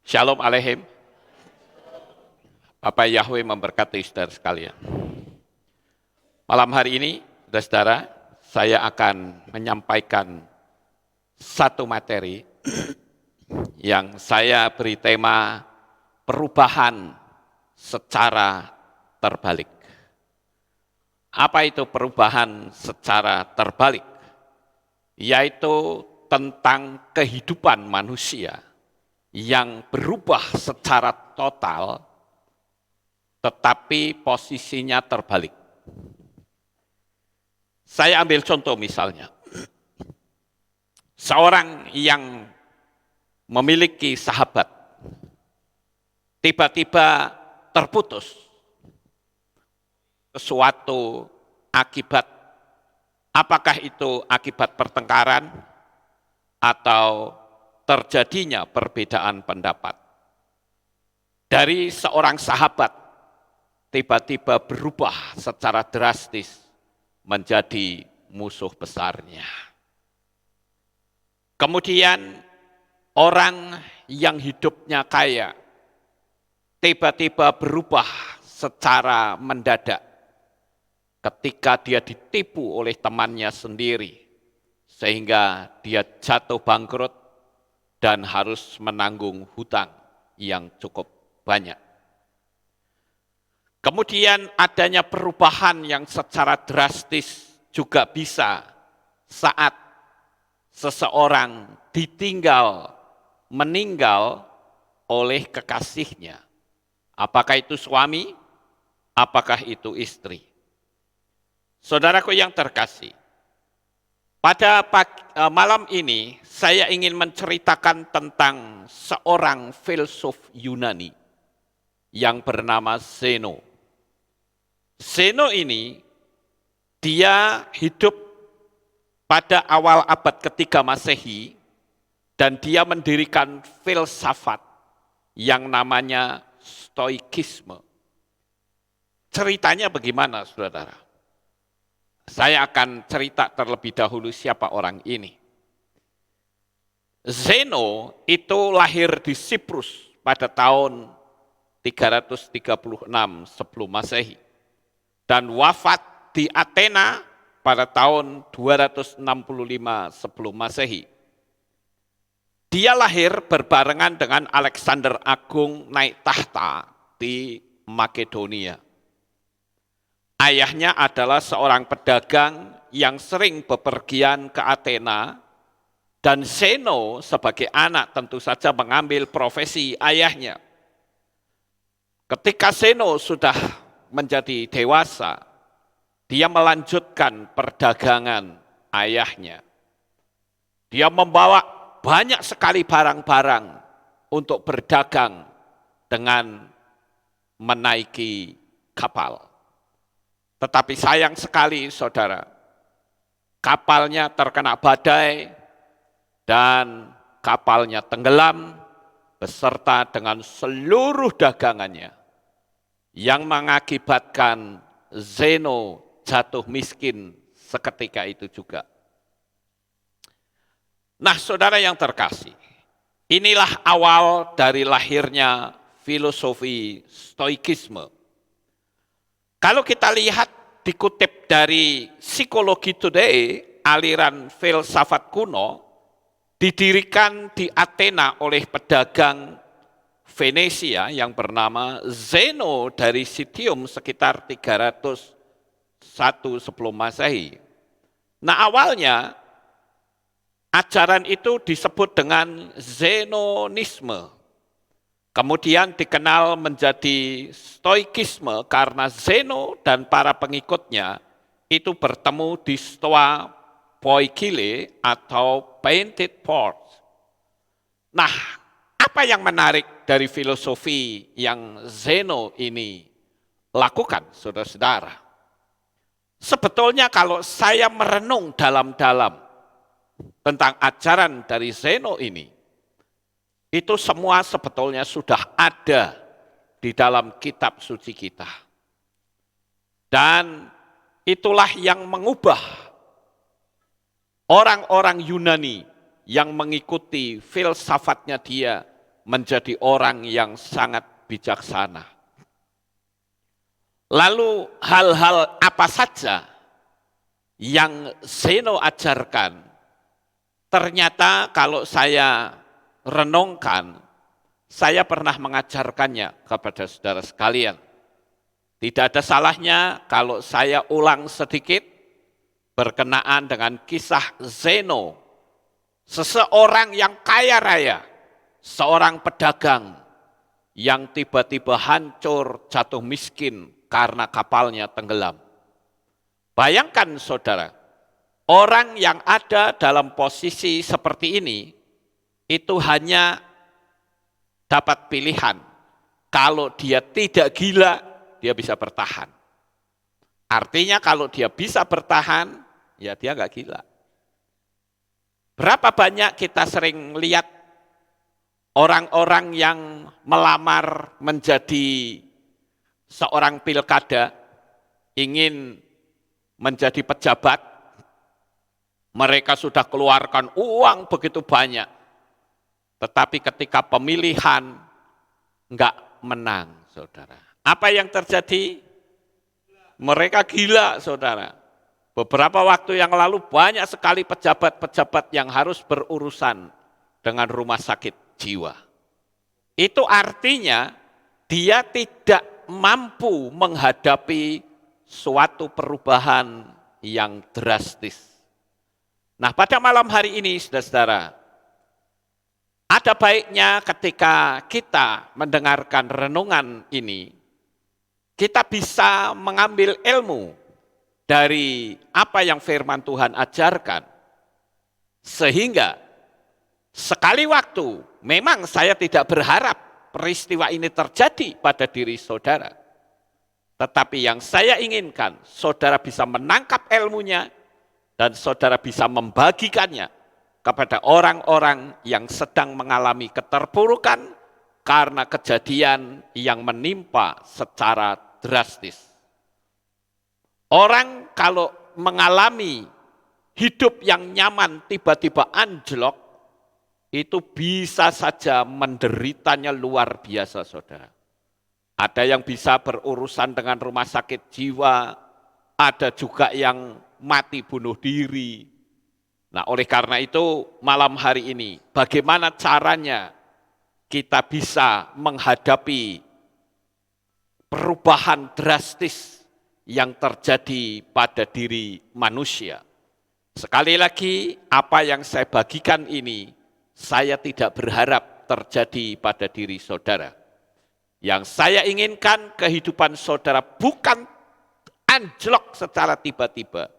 Shalom Aleichem. Bapak Yahweh memberkati saudara sekalian. Malam hari ini, saudara-saudara, saya akan menyampaikan satu materi yang saya beri tema perubahan secara terbalik. Apa itu perubahan secara terbalik? Yaitu tentang kehidupan manusia yang berubah secara total, tetapi posisinya terbalik. Saya ambil contoh misalnya, seorang yang memiliki sahabat, tiba-tiba terputus sesuatu akibat, apakah itu akibat pertengkaran atau terjadinya perbedaan pendapat. Dari seorang sahabat tiba-tiba berubah secara drastis menjadi musuh besarnya. Kemudian orang yang hidupnya kaya tiba-tiba berubah secara mendadak ketika dia ditipu oleh temannya sendiri sehingga dia jatuh bangkrut dan harus menanggung hutang yang cukup banyak. Kemudian adanya perubahan yang secara drastis juga bisa saat seseorang meninggal oleh kekasihnya. Apakah itu suami, apakah itu istri. Saudaraku yang terkasih, pada malam ini saya ingin menceritakan tentang seorang filsuf Yunani yang bernama Zeno. Zeno ini, dia hidup pada awal abad ketiga Masehi dan dia mendirikan filsafat yang namanya Stoikisme. Ceritanya bagaimana, saudara? Saya akan cerita terlebih dahulu siapa orang ini. Zeno itu lahir di Siprus pada tahun 336 sebelum Masehi dan wafat di Athena pada tahun 265 sebelum Masehi. Dia lahir berbarengan dengan Alexander Agung naik tahta di Makedonia. Ayahnya adalah seorang pedagang yang sering bepergian ke Athena, dan Zeno sebagai anak tentu saja mengambil profesi ayahnya. Ketika Zeno sudah menjadi dewasa, dia melanjutkan perdagangan ayahnya. Dia membawa banyak sekali barang-barang untuk berdagang dengan menaiki kapal. Tetapi sayang sekali saudara, kapalnya terkena badai dan kapalnya tenggelam beserta dengan seluruh dagangannya yang mengakibatkan Zeno jatuh miskin seketika itu juga. Nah, saudara yang terkasih, inilah awal dari lahirnya filosofi Stoikisme. Kalau kita lihat dikutip dari Psikologi Today, aliran filsafat kuno, didirikan di Athena oleh pedagang Venesia yang bernama Zeno dari Citium sekitar 301 sebelum Masehi. Nah, awalnya ajaran itu disebut dengan Zenonisme. Kemudian dikenal menjadi Stoikisme karena Zeno dan para pengikutnya itu bertemu di Stoa Poikile atau Painted Pots. Nah, apa yang menarik dari filosofi yang Zeno ini lakukan, saudara-saudara? Sebetulnya kalau saya merenung dalam-dalam tentang ajaran dari Zeno ini, itu semua sebetulnya sudah ada di dalam kitab suci kita. Dan itulah yang mengubah orang-orang Yunani yang mengikuti filsafatnya dia menjadi orang yang sangat bijaksana. Lalu hal-hal apa saja yang Zeno ajarkan, ternyata kalau saya renungkan, saya pernah mengajarkannya kepada saudara sekalian. Tidak ada salahnya kalau saya ulang sedikit berkenaan dengan kisah Zeno, seseorang yang kaya raya, seorang pedagang yang tiba-tiba hancur, jatuh miskin karena kapalnya tenggelam. Bayangkan saudara, orang yang ada dalam posisi seperti ini, itu hanya dapat pilihan. Kalau dia tidak gila, dia bisa bertahan. Artinya kalau dia bisa bertahan, ya dia nggak gila. Berapa banyak kita sering lihat orang-orang yang melamar menjadi seorang pilkada, ingin menjadi pejabat, mereka sudah keluarkan uang begitu banyak, tetapi ketika pemilihan enggak menang, saudara. Apa yang terjadi? Mereka gila, saudara. Beberapa waktu yang lalu banyak sekali pejabat-pejabat yang harus berurusan dengan rumah sakit jiwa. Itu artinya dia tidak mampu menghadapi suatu perubahan yang drastis. Nah, pada malam hari ini, saudara-saudara, ada baiknya ketika kita mendengarkan renungan ini, kita bisa mengambil ilmu dari apa yang firman Tuhan ajarkan. Sehingga sekali waktu, memang saya tidak berharap peristiwa ini terjadi pada diri saudara. Tetapi yang saya inginkan, saudara bisa menangkap ilmunya dan saudara bisa membagikannya kepada orang-orang yang sedang mengalami keterpurukan karena kejadian yang menimpa secara drastis. Orang kalau mengalami hidup yang nyaman tiba-tiba anjlok, itu bisa saja menderitanya luar biasa, saudara. Ada yang bisa berurusan dengan rumah sakit jiwa, ada juga yang mati bunuh diri. Nah, oleh karena itu malam hari ini, bagaimana caranya kita bisa menghadapi perubahan drastis yang terjadi pada diri manusia. Sekali lagi, apa yang saya bagikan ini, saya tidak berharap terjadi pada diri saudara. Yang saya inginkan kehidupan saudara bukan anjlok secara tiba-tiba,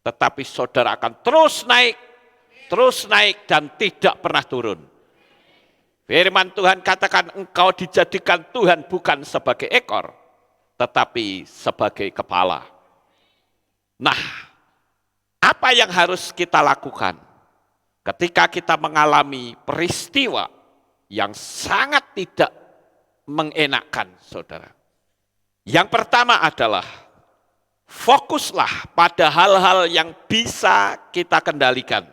tetapi saudara akan terus naik dan tidak pernah turun. Firman Tuhan katakan engkau dijadikan Tuhan bukan sebagai ekor, tetapi sebagai kepala. Nah, apa yang harus kita lakukan ketika kita mengalami peristiwa yang sangat tidak mengenakkan, saudara? Yang pertama adalah fokuslah pada hal-hal yang bisa kita kendalikan.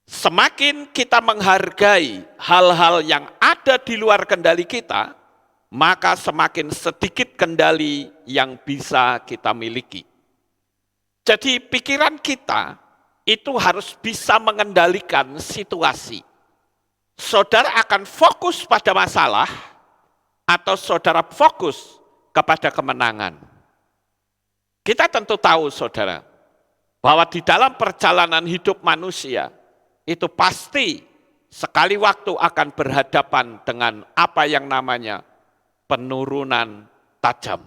Semakin kita menghargai hal-hal yang ada di luar kendali kita, maka semakin sedikit kendali yang bisa kita miliki. Jadi pikiran kita itu harus bisa mengendalikan situasi. Saudara akan fokus pada masalah atau saudara fokus kepada kemenangan. Kita tentu tahu, saudara, bahwa di dalam perjalanan hidup manusia itu pasti sekali waktu akan berhadapan dengan apa yang namanya penurunan tajam.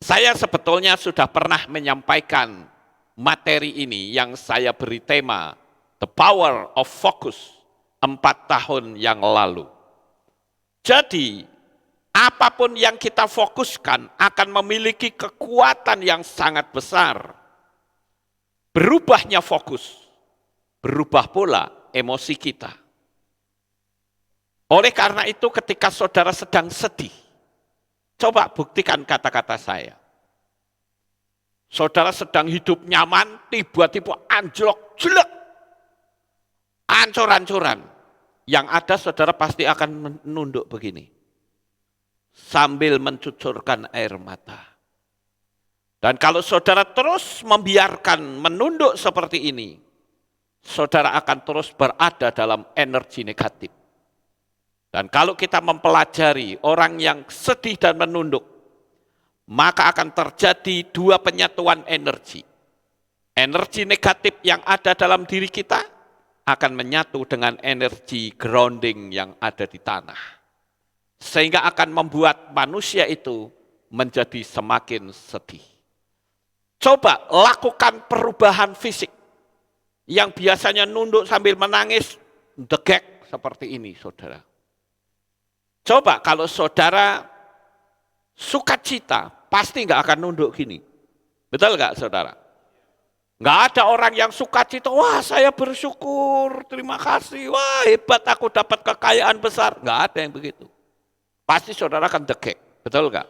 Saya sebetulnya sudah pernah menyampaikan materi ini yang saya beri tema The Power of Focus 4 tahun yang lalu. Jadi, apapun yang kita fokuskan akan memiliki kekuatan yang sangat besar. Berubahnya fokus, berubah pula emosi kita. Oleh karena itu ketika saudara sedang sedih, coba buktikan kata-kata saya. Saudara sedang hidup nyaman, tiba-tiba anjlok, jelek. ancur-ancuran. Yang ada saudara pasti akan menunduk begini. Sambil mencucurkan air mata. Dan kalau saudara terus membiarkan menunduk seperti ini, saudara akan terus berada dalam energi negatif. Dan kalau kita mempelajari orang yang sedih dan menunduk, maka akan terjadi dua penyatuan energi. Energi negatif yang ada dalam diri kita akan menyatu dengan energi grounding yang ada di tanah. Sehingga akan membuat manusia itu menjadi semakin sedih. Coba lakukan perubahan fisik. Yang biasanya nunduk sambil menangis, degek seperti ini, saudara. Coba kalau saudara sukacita, pasti nggak akan nunduk gini. Betul nggak, saudara? Nggak ada orang yang sukacita, wah saya bersyukur, terima kasih, wah hebat aku dapat kekayaan besar. Nggak ada yang begitu. Pasti saudara akan degek, betul nggak?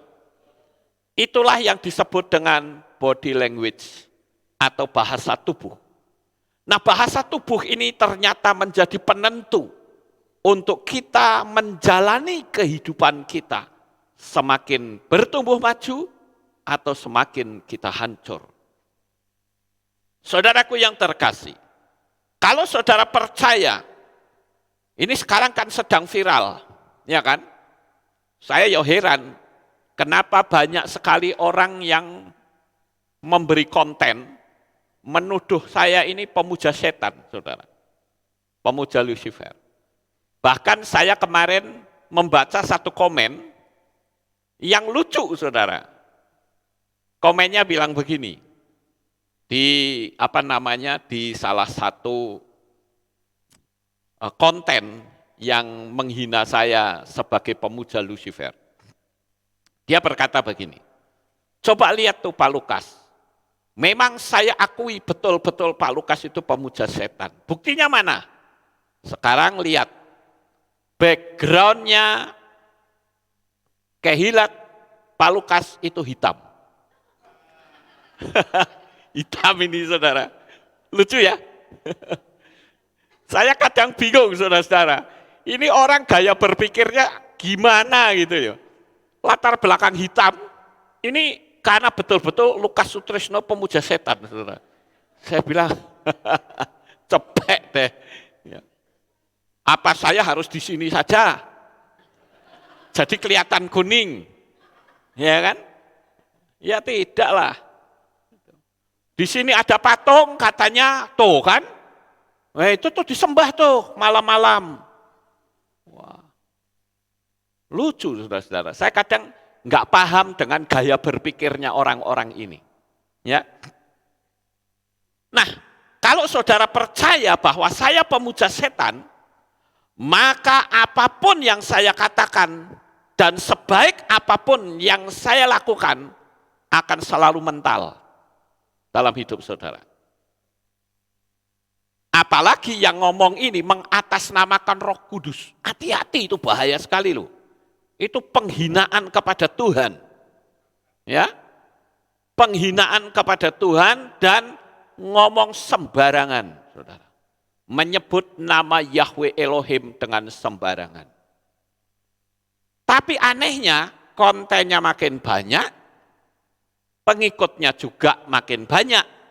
Itulah yang disebut dengan body language atau bahasa tubuh. Nah, bahasa tubuh ini ternyata menjadi penentu untuk kita menjalani kehidupan kita semakin bertumbuh maju atau semakin kita hancur. Saudaraku yang terkasih, kalau saudara percaya, ini sekarang kan sedang viral, ya kan? Saya ya heran, kenapa banyak sekali orang yang memberi konten, menuduh saya ini pemuja setan, saudara. Pemuja Lucifer. Bahkan saya kemarin membaca satu komen yang lucu, saudara. Komennya bilang begini, di salah satu konten yang menghina saya sebagai pemuja Lucifer. Dia berkata begini, coba lihat tuh Pak Lukas, memang saya akui betul-betul Pak Lukas itu pemuja setan. Buktinya mana? Sekarang lihat, backgroundnya kehilat Pak Lukas itu hitam. Hitam ini saudara, lucu ya? Saya kadang bingung saudara-saudara, ini orang gaya berpikirnya gimana gitu ya. Latar belakang hitam, ini karena betul-betul Lukas Sutrisno pemuja setan, saudara. Saya bilang, cepek deh. Ya. Apa saya harus di sini saja? Jadi kelihatan kuning, ya kan? Ya tidaklah. Di sini ada patung, katanya, tuh kan? Nah, itu tuh disembah tuh malam-malam. Wah, lucu saudara-saudara. Saya kadang nggak paham dengan gaya berpikirnya orang-orang ini. Ya. Nah, kalau saudara percaya bahwa saya pemuja setan, maka apapun yang saya katakan dan sebaik apapun yang saya lakukan akan selalu mental dalam hidup saudara. Apalagi yang ngomong ini mengatasnamakan Roh Kudus. Hati-hati, itu bahaya sekali loh. Itu penghinaan kepada Tuhan. Ya. Penghinaan kepada Tuhan dan ngomong sembarangan, saudara. Menyebut nama Yahweh Elohim dengan sembarangan. Tapi anehnya, kontennya makin banyak, pengikutnya juga makin banyak.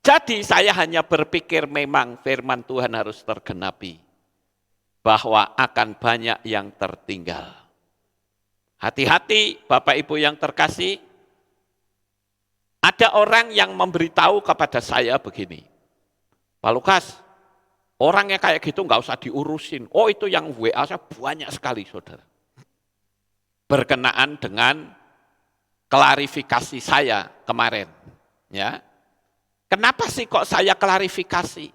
Jadi saya hanya berpikir memang firman Tuhan harus tergenapi. Bahwa akan banyak yang tertinggal. Hati-hati Bapak Ibu yang terkasih, ada orang yang memberitahu kepada saya begini, Pak Lukas, orangnya kayak gitu nggak usah diurusin. Oh itu yang WA saya banyak sekali saudara. Berkenaan dengan klarifikasi saya kemarin. Ya. Kenapa sih kok saya klarifikasi?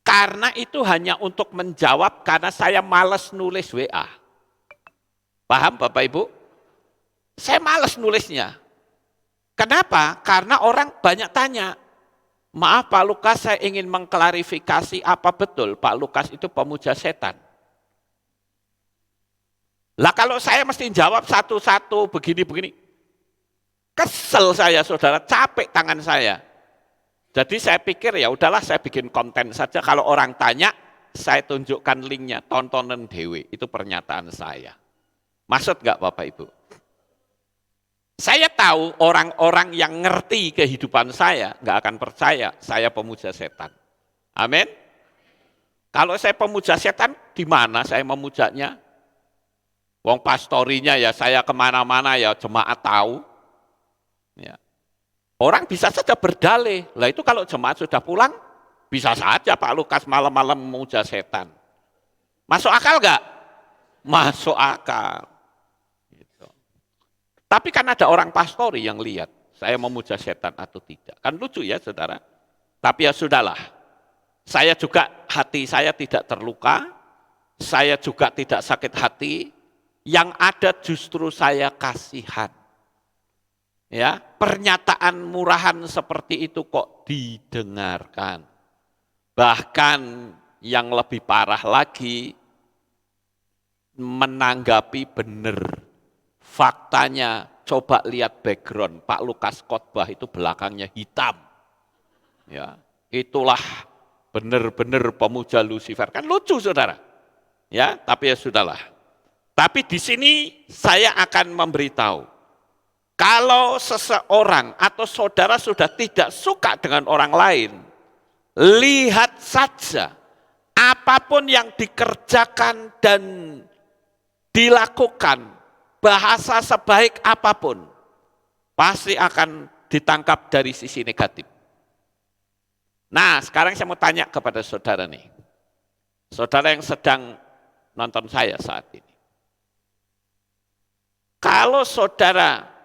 Karena itu hanya untuk menjawab karena saya malas nulis WA. Paham Bapak Ibu? Saya malas nulisnya. Kenapa? Karena orang banyak tanya, maaf Pak Lukas, saya ingin mengklarifikasi apa betul Pak Lukas itu pemuja setan. Lah kalau saya mesti jawab satu-satu begini-begini, kesel saya saudara, capek tangan saya. Jadi saya pikir ya udahlah saya bikin konten saja. Kalau orang tanya, saya tunjukkan linknya, tontonan dewe. Itu pernyataan saya. Maksud nggak Bapak Ibu? Saya tahu orang-orang yang ngerti kehidupan saya nggak akan percaya saya pemuja setan. Amin. Kalau saya pemuja setan, di mana saya memujanya? Wong pastorinya ya saya kemana-mana ya jemaat tahu. Ya. Orang bisa saja berdalih. Lah itu kalau jemaat sudah pulang, bisa saja Pak Lukas malam-malam memuja setan. Masuk akal nggak? Masuk akal. Gitu. Tapi kan ada orang pastori yang lihat, saya memuja setan atau tidak. Kan lucu ya saudara. Tapi ya sudahlah. Saya juga, hati saya tidak terluka. Saya juga tidak sakit hati. Yang ada justru saya kasihan. Ya, pernyataan murahan seperti itu kok didengarkan. Bahkan yang lebih parah lagi menanggapi benar. Faktanya coba lihat background Pak Lukas khotbah itu belakangnya hitam. Ya, itulah benar-benar pemuja Lucifer. Kan lucu Saudara. Ya, tapi ya sudahlah. Tapi di sini saya akan memberitahu kalau seseorang atau saudara sudah tidak suka dengan orang lain, lihat saja apapun yang dikerjakan dan dilakukan, bahasa sebaik apapun, pasti akan ditangkap dari sisi negatif. Nah, sekarang saya mau tanya kepada saudara nih, saudara yang sedang nonton saya saat ini. Kalau saudara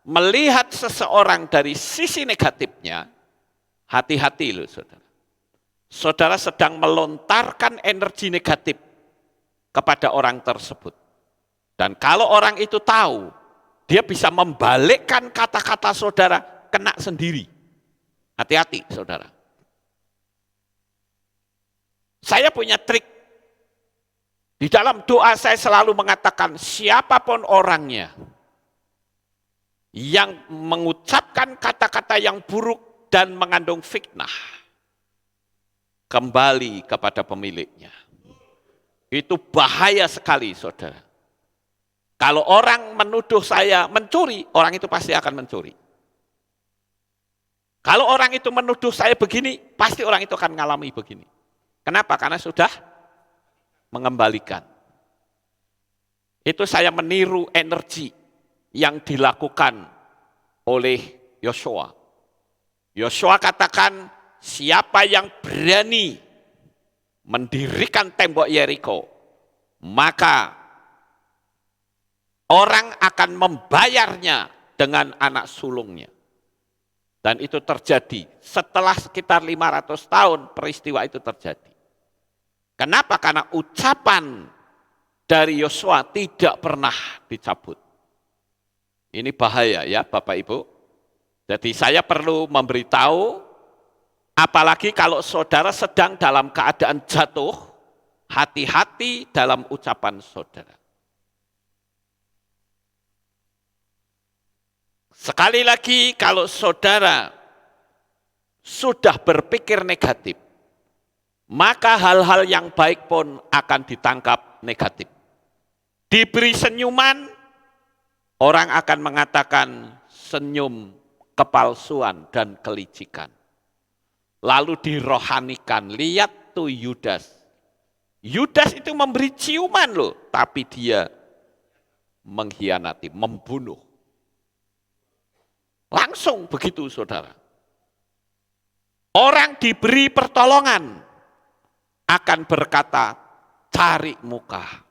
melihat seseorang dari sisi negatifnya, hati-hati loh saudara. Saudara sedang melontarkan energi negatif kepada orang tersebut. Dan kalau orang itu tahu, dia bisa membalikkan kata-kata saudara, kena sendiri. Hati-hati saudara. Saya punya trik. Di dalam doa saya selalu mengatakan, siapapun orangnya, yang mengucapkan kata-kata yang buruk dan mengandung fitnah, kembali kepada pemiliknya. Itu bahaya sekali saudara. Kalau orang menuduh saya mencuri, orang itu pasti akan mencuri. Kalau orang itu menuduh saya begini, pasti orang itu akan mengalami begini. Kenapa? Karena sudah mengembalikan. Itu saya meniru energi yang dilakukan oleh Yosua. Yosua katakan, siapa yang berani mendirikan tembok Yeriko, maka orang akan membayarnya dengan anak sulungnya. Dan itu terjadi setelah sekitar 500 tahun peristiwa itu terjadi. Kenapa? Karena ucapan dari Yosua tidak pernah dicabut. Ini bahaya ya Bapak Ibu. Jadi saya perlu memberitahu, apalagi kalau saudara sedang dalam keadaan jatuh, hati-hati dalam ucapan saudara. Sekali lagi, kalau saudara sudah berpikir negatif, maka hal-hal yang baik pun akan ditangkap negatif. Diberi senyuman, orang akan mengatakan senyum kepalsuan dan kelicikan. Lalu dirohanikan, lihat tuh Yudas. Yudas itu memberi ciuman loh, tapi dia mengkhianati, membunuh. Langsung begitu saudara. Orang diberi pertolongan akan berkata, cari muka.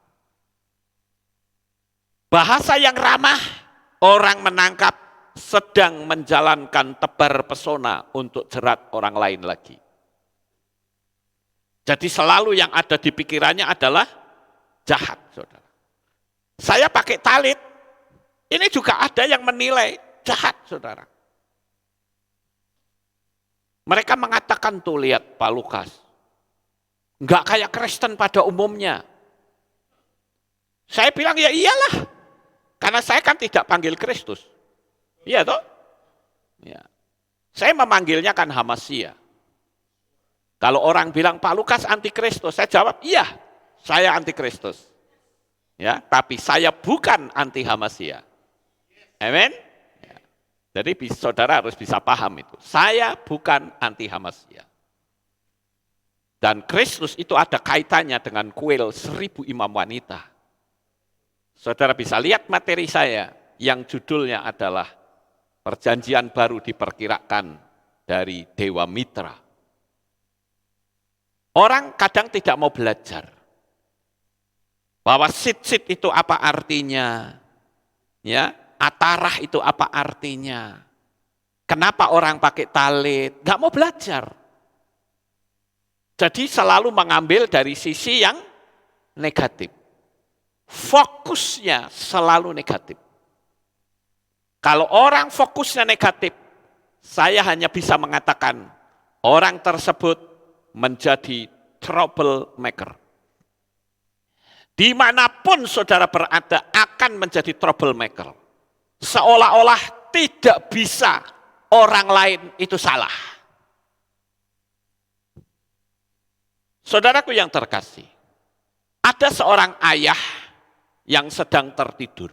Bahasa yang ramah, orang menangkap sedang menjalankan tebar pesona untuk jerat orang lain lagi. Jadi selalu yang ada di pikirannya adalah jahat, saudara. Saya pakai talit, ini juga ada yang menilai jahat, saudara. Mereka mengatakan tuh, lihat Pak Lukas, enggak kayak Kristen pada umumnya. Saya bilang ya iyalah, karena saya kan tidak panggil Kristus. Iya toh? Ya. Saya memanggilnya kan Hamasia. Kalau orang bilang Pak Lukas antikristus, saya jawab iya, saya antikristus. Ya, tapi saya bukan anti Hamasia. Amin. Ya. Jadi saudara harus bisa paham itu. Saya bukan anti Hamasia. Dan Kristus itu ada kaitannya dengan kuil 1000 imam wanita. Saudara bisa lihat materi saya yang judulnya adalah Perjanjian Baru diperkirakan dari Dewa Mitra. Orang kadang tidak mau belajar bahwa sit-sit itu apa artinya, ya, atarah itu apa artinya, kenapa orang pakai talit, nggak mau belajar. Jadi selalu mengambil dari sisi yang negatif. Fokusnya selalu negatif. Kalau orang fokusnya negatif, saya hanya bisa mengatakan orang tersebut menjadi troublemaker. Dimanapun saudara berada akan menjadi troublemaker. Seolah-olah tidak bisa orang lain itu salah. Saudaraku yang terkasih, ada seorang ayah yang sedang tertidur.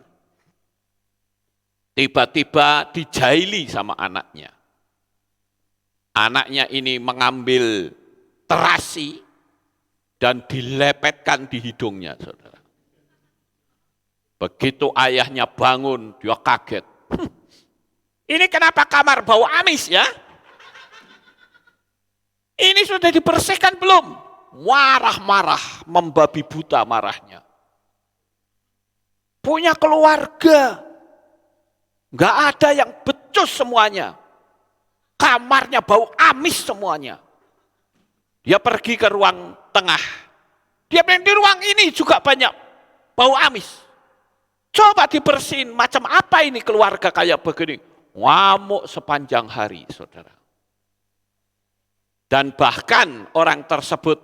Tiba-tiba dijaili sama anaknya. Anaknya ini mengambil terasi dan dilepetkan di hidungnya, saudara. Begitu ayahnya bangun, dia kaget. Ini kenapa kamar bau amis ya? Ini sudah dibersihkan belum? Marah-marah, membabi buta marahnya. Punya keluarga, nggak ada yang becus semuanya. Kamarnya bau amis semuanya. Dia pergi ke ruang tengah. Dia bilang di ruang ini juga banyak bau amis. Coba dibersihin, macam apa ini keluarga kayak begini. Ngamuk sepanjang hari, saudara. Dan bahkan orang tersebut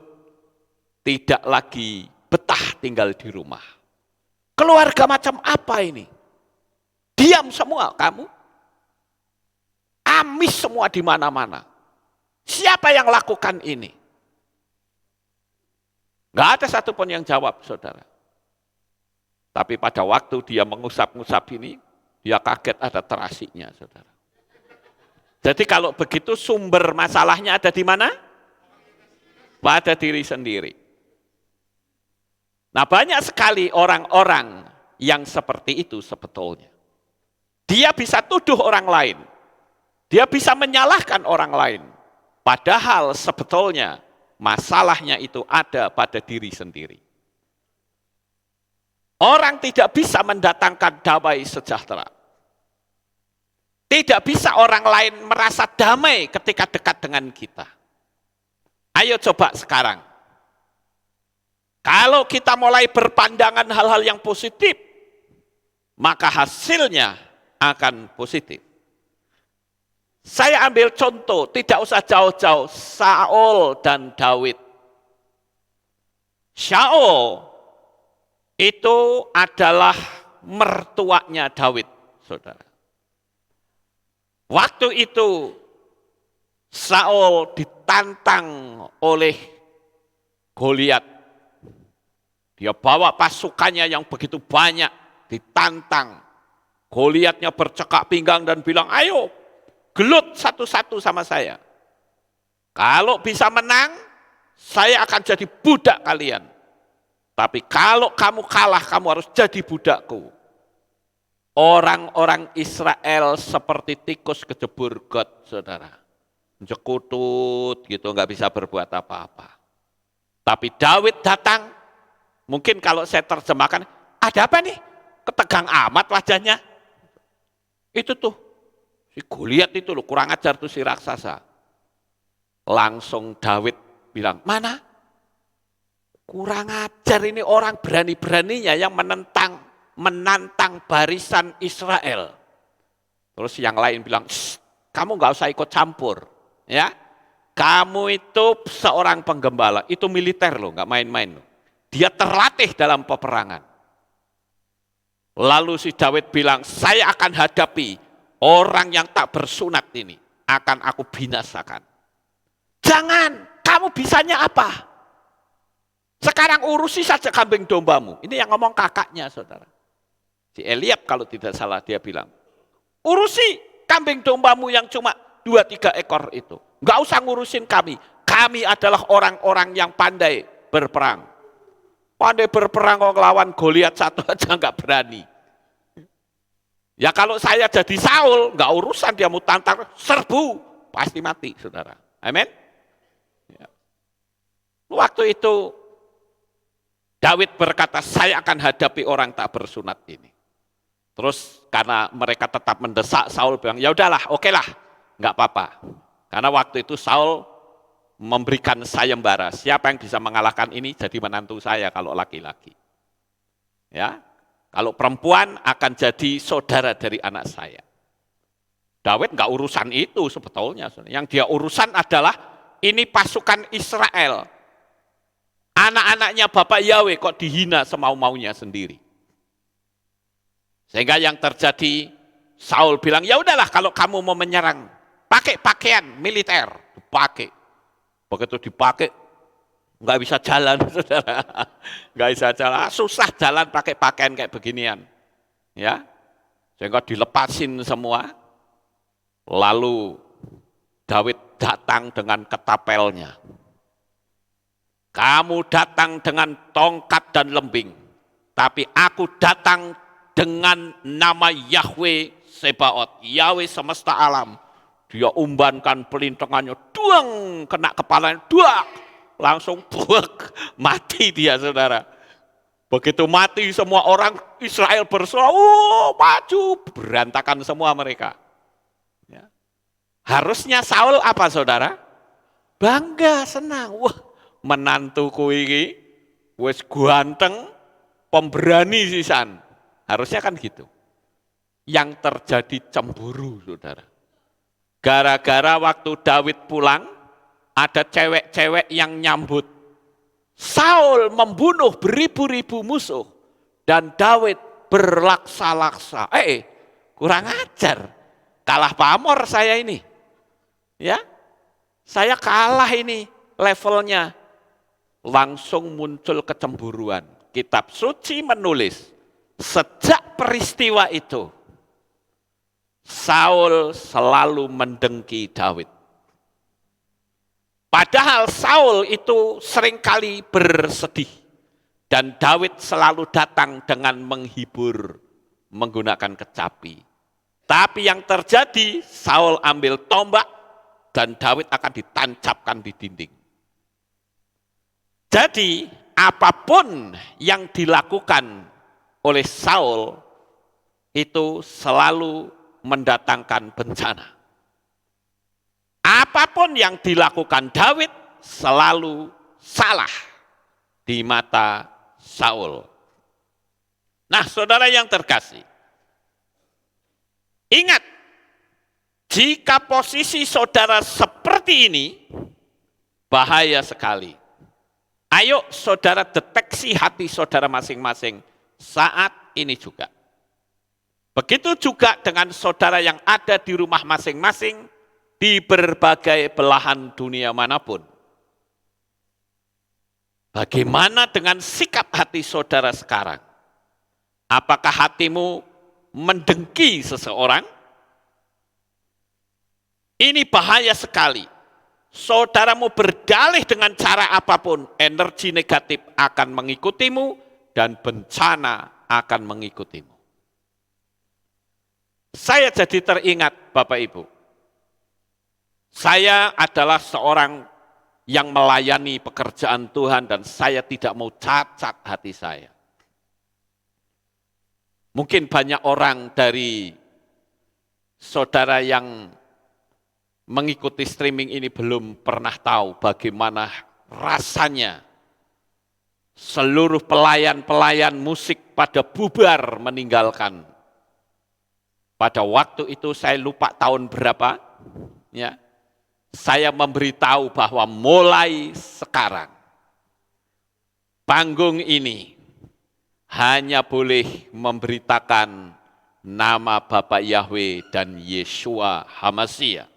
tidak lagi betah tinggal di rumah. Keluarga macam apa ini? Diam semua kamu. Amis semua di mana-mana. Siapa yang lakukan ini? Nggak ada satupun yang jawab, saudara. Tapi pada waktu dia mengusap-ngusap ini, dia kaget ada terasinya, saudara. Jadi kalau begitu sumber masalahnya ada di mana? Pada diri sendiri. Nah, banyak sekali orang-orang yang seperti itu sebetulnya. Dia bisa tuduh orang lain. Dia bisa menyalahkan orang lain. Padahal sebetulnya masalahnya itu ada pada diri sendiri. Orang tidak bisa mendatangkan damai sejahtera. Tidak bisa orang lain merasa damai ketika dekat dengan kita. Ayo coba sekarang. Kalau kita mulai berpandangan hal-hal yang positif, maka hasilnya akan positif. Saya ambil contoh, tidak usah jauh-jauh, Saul dan Daud. Saul itu adalah mertuanya Daud, saudara. Waktu itu Saul ditantang oleh Goliat. Dia bawa pasukannya yang begitu banyak, ditantang. Goliatnya bercekak pinggang dan bilang, ayo gelut satu-satu sama saya. Kalau bisa menang, saya akan jadi budak kalian. Tapi kalau kamu kalah, kamu harus jadi budakku. Orang-orang Israel seperti tikus kejebur got, saudara. Jekutut gitu, nggak bisa berbuat apa-apa. Tapi Daud datang, mungkin kalau saya terjemahkan, ada apa nih? Ketegang amat wajahnya. Itu tuh, si Goliat itu loh, kurang ajar tuh si raksasa. Langsung Daud bilang, mana? Kurang ajar ini orang berani-beraninya yang menantang barisan Israel. Terus yang lain bilang, kamu nggak usah ikut campur, ya. Kamu itu seorang penggembala, itu militer loh, nggak main-main loh. Dia terlatih dalam peperangan. Lalu si Daud bilang, saya akan hadapi orang yang tak bersunat ini. akan aku binasakan. Jangan, kamu bisanya apa? Sekarang urusi saja kambing dombamu. Ini yang ngomong kakaknya, saudara. Si Eliab kalau tidak salah dia bilang, urusi kambing dombamu yang cuma 2-3 ekor itu. Enggak usah ngurusin kami. Kami adalah orang-orang yang pandai berperang. Pandai berperang kok lawan Goliat satu aja enggak berani. Ya kalau saya jadi Saul, enggak urusan dia mau tantang, serbu, pasti mati, saudara. Amin. Ya. Waktu itu Daud berkata, saya akan hadapi orang tak bersunat ini. Terus karena mereka tetap mendesak, Saul bilang, ya udahlah, oke lah, nggak apa-apa. Karena waktu itu Saul memberikan sayembara, siapa yang bisa mengalahkan ini jadi menantu saya kalau laki-laki. Ya, kalau perempuan akan jadi saudara dari anak saya. Daud nggak urusan itu sebetulnya. Yang dia urusan adalah ini pasukan Israel. Anak-anaknya Bapak Yahweh kok dihina semau-maunya sendiri. Sehingga yang terjadi, Saul bilang, ya udahlah kalau kamu mau menyerang, pakai pakaian militer, dipakai. Begitu dipakai, nggak bisa jalan, saudara. Nggak bisa jalan, susah jalan pakai pakaian kayak beginian. Ya, sehingga dilepasin semua. Lalu Daud datang dengan ketapelnya. Kamu datang dengan tongkat dan lembing, tapi aku datang dengan nama Yahweh Sebaot, Yahweh semesta alam. Dia umbankan pelintangannya, duang, kena kepalanya, duak, langsung buak, mati dia, saudara. Begitu mati semua orang Israel bersorak, maju, berantakan semua mereka. Ya. Harusnya Saul apa, saudara? Bangga, senang. Wah, menantuku ini wis ganteng, pemberani sisan. Harusnya kan gitu. Yang terjadi cemburu, saudara. Gara-gara waktu Daud pulang, ada cewek-cewek yang nyambut. Saul membunuh beribu-ribu musuh, dan Daud berlaksa-laksa. Kurang ajar. Kalah pamor saya ini. Ya, saya kalah ini levelnya. Langsung muncul kecemburuan. Kitab suci menulis, sejak peristiwa itu, Saul selalu mendengki Daud. Padahal Saul itu seringkali bersedih. Dan Daud selalu datang dengan menghibur, menggunakan kecapi. Tapi yang terjadi, Saul ambil tombak, dan Daud akan ditancapkan di dinding. Jadi, apapun yang dilakukan oleh Saul itu selalu mendatangkan bencana. Apapun yang dilakukan Daud selalu salah di mata Saul. Nah, saudara yang terkasih, ingat, jika posisi saudara seperti ini, bahaya sekali. Ayo saudara deteksi hati saudara masing-masing saat ini juga. Begitu juga dengan saudara yang ada di rumah masing-masing di berbagai belahan dunia manapun. Bagaimana dengan sikap hati saudara sekarang? Apakah hatimu mendengki seseorang? Ini bahaya sekali. Saudaramu berdalih dengan cara apapun, energi negatif akan mengikutimu dan bencana akan mengikutimu. Saya jadi teringat, Bapak Ibu. Saya adalah seorang yang melayani pekerjaan Tuhan dan saya tidak mau cacat hati saya. Mungkin banyak orang dari saudara yang mengikuti streaming ini belum pernah tahu bagaimana rasanya seluruh pelayan-pelayan musik pada bubar meninggalkan. Pada waktu itu saya lupa tahun berapa, ya. Saya memberitahu bahwa mulai sekarang panggung ini hanya boleh memberitakan nama Bapak Yahweh dan Yeshua HaMashiach.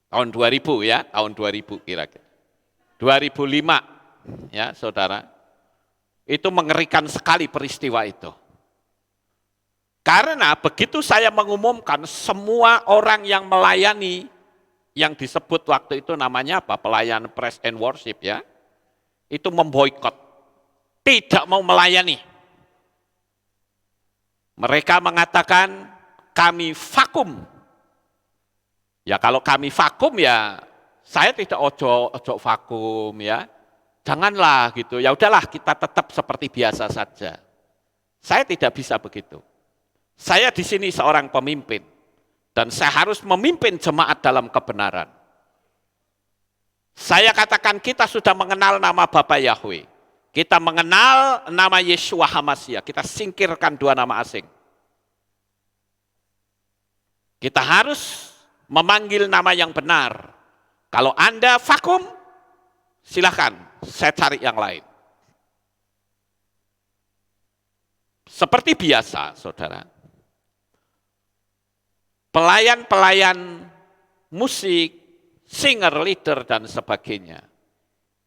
Tahun 2000 ya, tahun 2000 kira-kira. 2005 ya saudara. Itu mengerikan sekali peristiwa itu. Karena begitu saya mengumumkan, semua orang yang melayani, yang disebut waktu itu namanya apa? Pelayan praise and worship ya. Itu memboikot. Tidak mau melayani. Mereka mengatakan kami vakum. Ya kalau kami vakum ya saya tidak ojo vakum ya. Janganlah gitu. Ya udahlah kita tetap seperti biasa saja. Saya tidak bisa begitu. Saya di sini seorang pemimpin dan saya harus memimpin jemaat dalam kebenaran. Saya katakan kita sudah mengenal nama Bapa Yahweh. Kita mengenal nama Yeshua HaMashiach. Kita singkirkan dua nama asing. Kita harus memanggil nama yang benar. Kalau Anda vakum, silakan saya cari yang lain. Seperti biasa, saudara. Pelayan-pelayan musik, singer, leader, dan sebagainya,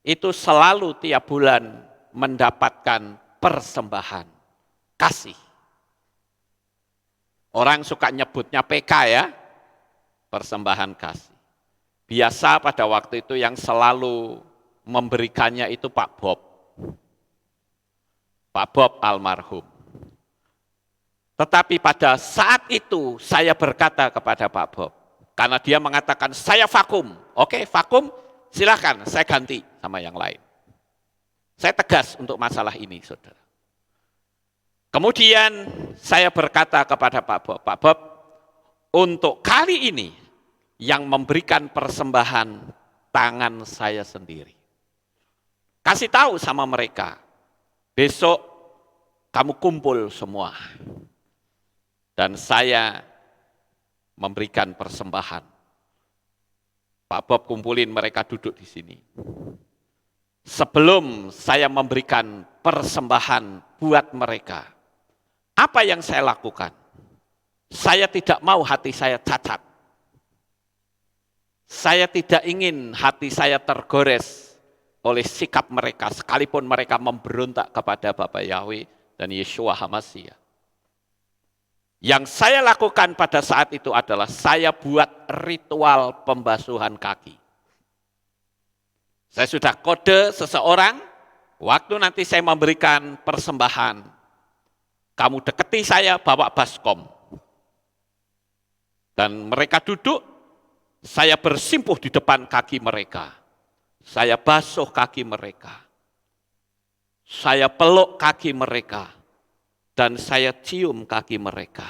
itu selalu tiap bulan mendapatkan persembahan kasih. Orang suka nyebutnya PK ya, persembahan kasih. Biasa pada waktu itu yang selalu memberikannya itu Pak Bob. Pak Bob almarhum. Tetapi pada saat itu saya berkata kepada Pak Bob, karena dia mengatakan saya vakum. Oke, vakum, silakan saya ganti sama yang lain. Saya tegas untuk masalah ini, saudara. Kemudian saya berkata kepada Pak Bob, untuk kali ini yang memberikan persembahan tangan saya sendiri. Kasih tahu sama mereka, besok kamu kumpul semua. Dan saya memberikan persembahan. Pak Bob kumpulin mereka duduk di sini. Sebelum saya memberikan persembahan buat mereka, apa yang saya lakukan? Saya tidak mau hati saya cacat. Saya tidak ingin hati saya tergores oleh sikap mereka, sekalipun mereka memberontak kepada Bapa Yahweh dan Yeshua HaMashiach. Yang saya lakukan pada saat itu adalah saya buat ritual pembasuhan kaki. Saya sudah kode seseorang, waktu nanti saya memberikan persembahan, kamu deketi saya bawa baskom. Dan mereka duduk, saya bersimpuh di depan kaki mereka. Saya basuh kaki mereka. Saya peluk kaki mereka. Dan saya cium kaki mereka.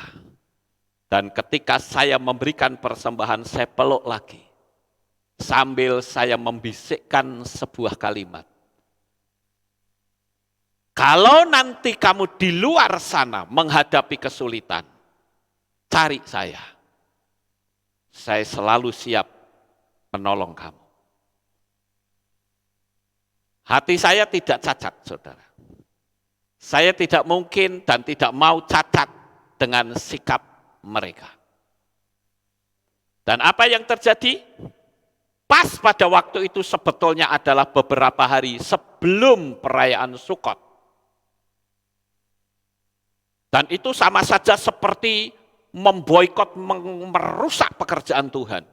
Dan ketika saya memberikan persembahan, saya peluk lagi. Sambil saya membisikkan sebuah kalimat. Kalau nanti kamu di luar sana menghadapi kesulitan, cari saya. Saya selalu siap menolong kamu. Hati saya tidak cacat, saudara. Saya tidak mungkin dan tidak mau cacat dengan sikap mereka. Dan apa yang terjadi? Pas pada waktu itu sebetulnya adalah beberapa hari sebelum perayaan Sukot. Dan itu sama saja seperti memboikot, merusak pekerjaan Tuhan.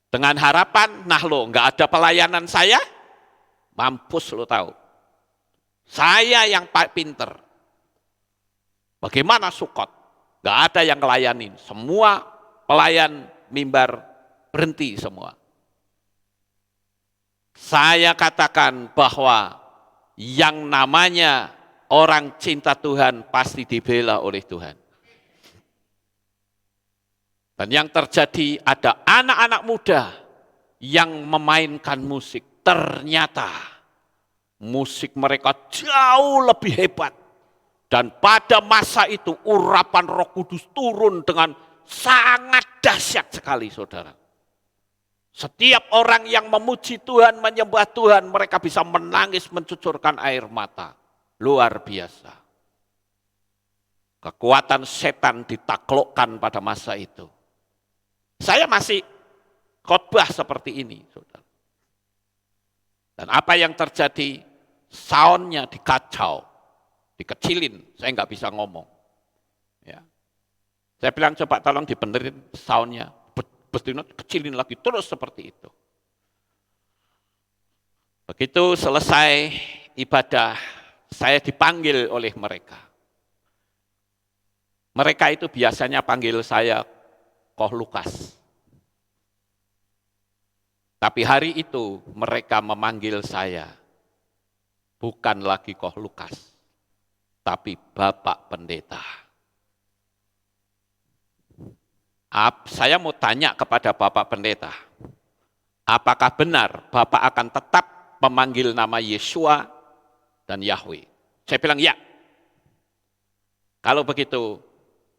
Dengan harapan, nah lo nggak ada pelayanan saya, mampus lo tahu. Saya yang pinter. Bagaimana Sukot? Gak ada yang ngelayanin. Semua pelayan mimbar berhenti semua. Saya katakan bahwa yang namanya orang cinta Tuhan pasti dibela oleh Tuhan. Dan yang terjadi ada anak-anak muda yang memainkan musik. Ternyata musik mereka jauh lebih hebat. Dan pada masa itu urapan Roh Kudus turun dengan sangat dahsyat sekali, saudara. Setiap orang yang memuji Tuhan, menyembah Tuhan, mereka bisa menangis, mencucurkan air mata. Luar biasa. Kekuatan setan ditaklukkan pada masa itu. Saya masih khotbah seperti ini, saudara. Dan apa yang terjadi? Soundnya dikacau, dikecilin, saya nggak bisa ngomong. Ya. Saya bilang coba tolong dibenerin soundnya, betul kecilin lagi, terus seperti itu. Begitu selesai ibadah, saya dipanggil oleh mereka. Mereka itu biasanya panggil saya Koh Lukas. Tapi hari itu mereka memanggil saya bukan lagi Koh Lukas, tapi Bapak Pendeta. Saya mau tanya kepada Bapak Pendeta, apakah benar Bapak akan tetap memanggil nama Yeshua dan Yahweh? Saya bilang ya. Kalau begitu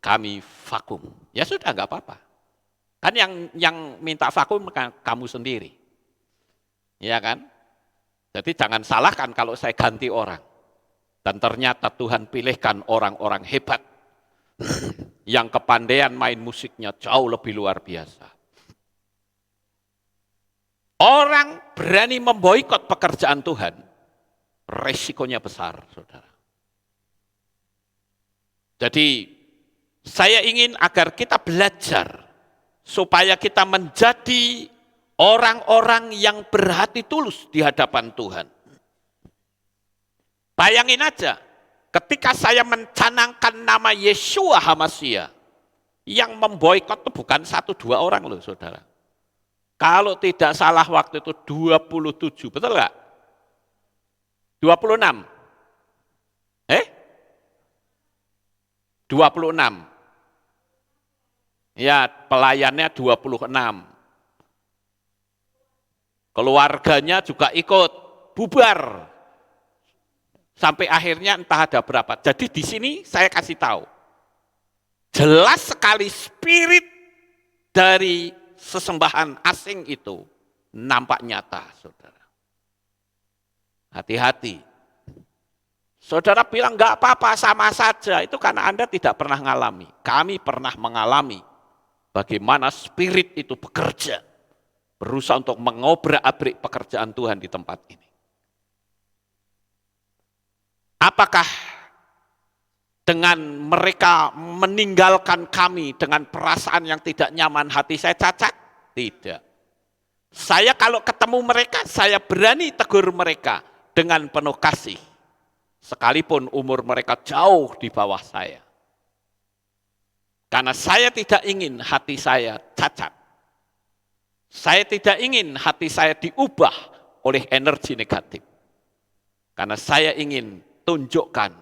kami vakum. Ya sudah, enggak apa-apa. Kan yang minta vakum kan kamu sendiri. Ya kan? Jadi jangan salahkan kalau saya ganti orang. Dan ternyata Tuhan pilihkan orang-orang hebat. Yang kepandaian main musiknya jauh lebih luar biasa. Orang berani memboikot pekerjaan Tuhan, resikonya besar, saudara. Jadi saya ingin agar kita belajar supaya kita menjadi orang-orang yang berhati tulus di hadapan Tuhan. Bayangin aja, ketika saya mencanangkan nama Yeshua HaMashiach, yang memboikot itu bukan 1-2 orang loh, saudara. Kalau tidak salah waktu itu 27, betul nggak? 26? 26. Ya, pelayannya 26. Keluarganya juga ikut bubar. Sampai akhirnya entah ada berapa. Jadi di sini saya kasih tahu. Jelas sekali spirit dari sesembahan asing itu nampak nyata, saudara. Hati-hati. Saudara bilang enggak apa-apa, sama saja. Itu karena Anda tidak pernah mengalami. Kami pernah mengalami bagaimana spirit itu bekerja. Berusaha untuk mengobrak-abrik pekerjaan Tuhan di tempat ini. Apakah dengan mereka meninggalkan kami dengan perasaan yang tidak nyaman, hati saya cacat? Tidak. Saya kalau ketemu mereka, saya berani tegur mereka dengan penuh kasih. Sekalipun umur mereka jauh di bawah saya. Karena saya tidak ingin hati saya cacat. Saya tidak ingin hati saya diubah oleh energi negatif. Karena saya ingin tunjukkan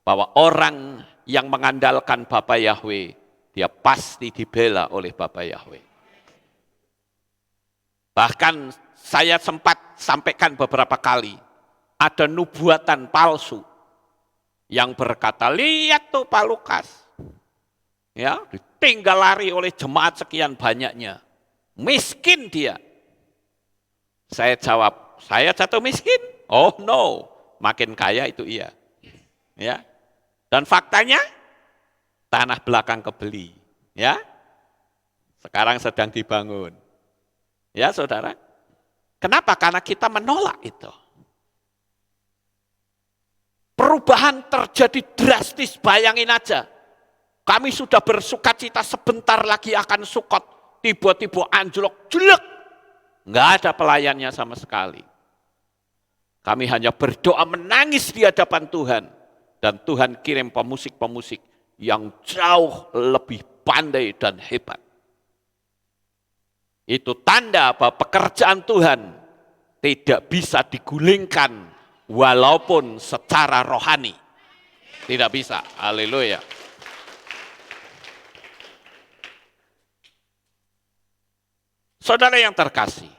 bahwa orang yang mengandalkan Bapa Yahweh, dia pasti dibela oleh Bapa Yahweh. Bahkan saya sempat sampaikan beberapa kali, ada nubuatan palsu yang berkata, lihat tuh Pak Lukas, ya, ditinggal lari oleh jemaat sekian banyaknya, miskin dia. Saya jawab, saya jatuh miskin? Oh no, makin kaya itu iya. Ya. Dan faktanya tanah belakang kebeli, ya. Sekarang sedang dibangun. Ya, Saudara. Kenapa? Karena kita menolak itu. Perubahan terjadi drastis, bayangin aja. Kami sudah bersuka cita sebentar lagi akan sukot, tiba-tiba anjlok, jelek. Enggak ada pelayannya sama sekali. Kami hanya berdoa menangis di hadapan Tuhan. Dan Tuhan kirim pemusik-pemusik yang jauh lebih pandai dan hebat. Itu tanda bahwa pekerjaan Tuhan tidak bisa digulingkan walaupun secara rohani. Tidak bisa. Haleluya. Saudara yang terkasih,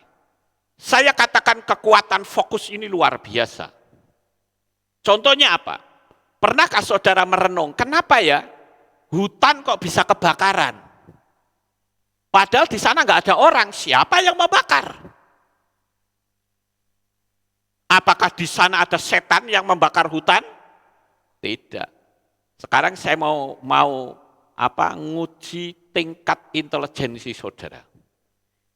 saya katakan kekuatan fokus ini luar biasa. Contohnya apa? Pernahkah saudara merenung, kenapa ya hutan kok bisa kebakaran? Padahal di sana nggak ada orang, siapa yang membakar? Apakah di sana ada setan yang membakar hutan? Tidak. Sekarang saya mau nguji tingkat intelijensi saudara.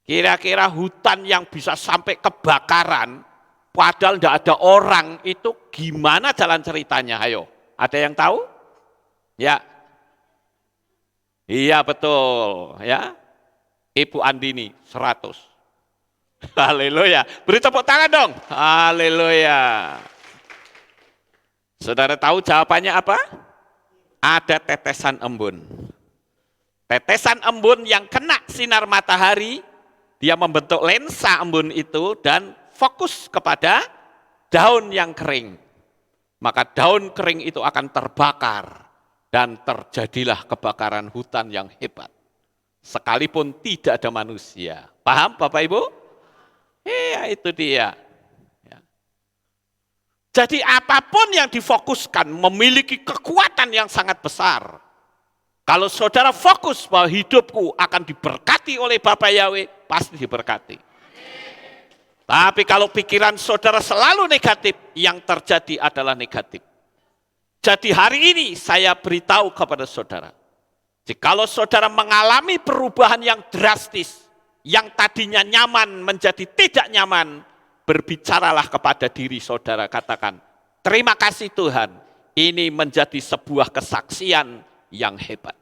Kira-kira hutan yang bisa sampai kebakaran, padahal tidak ada orang, itu gimana jalan ceritanya? Ayo, ada yang tahu? Ya, iya betul. Ya, Ibu Andini 100. Haleluya. Beri tepuk tangan dong. Haleluya. Saudara tahu jawabannya apa? Ada tetesan embun. Tetesan embun yang kena sinar matahari, dia membentuk lensa embun itu dan fokus kepada daun yang kering. Maka daun kering itu akan terbakar dan terjadilah kebakaran hutan yang hebat. Sekalipun tidak ada manusia. Paham Bapak Ibu? Iya itu dia. Ya. Jadi apapun yang difokuskan memiliki kekuatan yang sangat besar. Kalau saudara fokus bahwa hidupku akan diberkati oleh Bapa Yahweh, pasti diberkati. Tapi kalau pikiran saudara selalu negatif, yang terjadi adalah negatif. Jadi hari ini saya beritahu kepada saudara, jikalau saudara mengalami perubahan yang drastis, yang tadinya nyaman menjadi tidak nyaman, berbicaralah kepada diri saudara, katakan, terima kasih Tuhan, ini menjadi sebuah kesaksian yang hebat.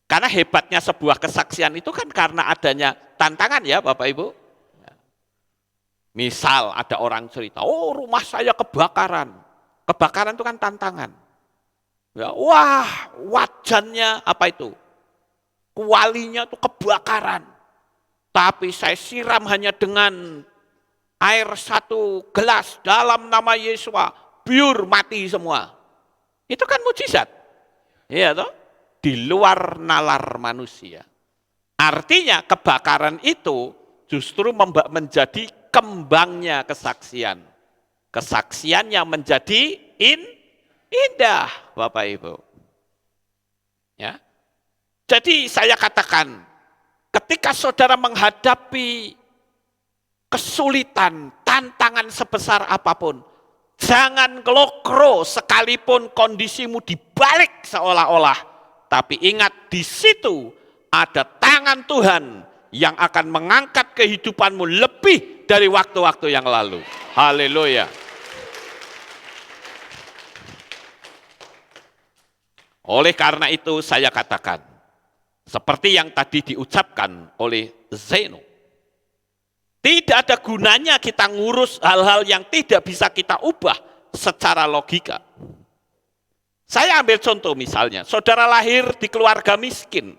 Karena hebatnya sebuah kesaksian itu kan karena adanya tantangan ya Bapak Ibu. Misal ada orang cerita, oh rumah saya kebakaran. Kebakaran itu kan tantangan. Ya, wah wajannya apa itu? Kualinya itu kebakaran. Tapi saya siram hanya dengan air 1 gelas dalam nama Yesus, biur mati semua. Itu kan mujizat. Iya toh? Di luar nalar manusia. Artinya kebakaran itu justru menjadi kembangnya kesaksian. Kesaksiannya menjadi indah, Bapak Ibu. Ya. Jadi saya katakan, ketika saudara menghadapi kesulitan, tantangan sebesar apapun, jangan kelokro sekalipun kondisimu dibalik seolah-olah. Tapi ingat di situ ada tangan Tuhan yang akan mengangkat kehidupanmu lebih dari waktu-waktu yang lalu. Haleluya. Oleh karena itu saya katakan, seperti yang tadi diucapkan oleh Zeno, tidak ada gunanya kita ngurus hal-hal yang tidak bisa kita ubah secara logika. Saya ambil contoh misalnya, saudara lahir di keluarga miskin.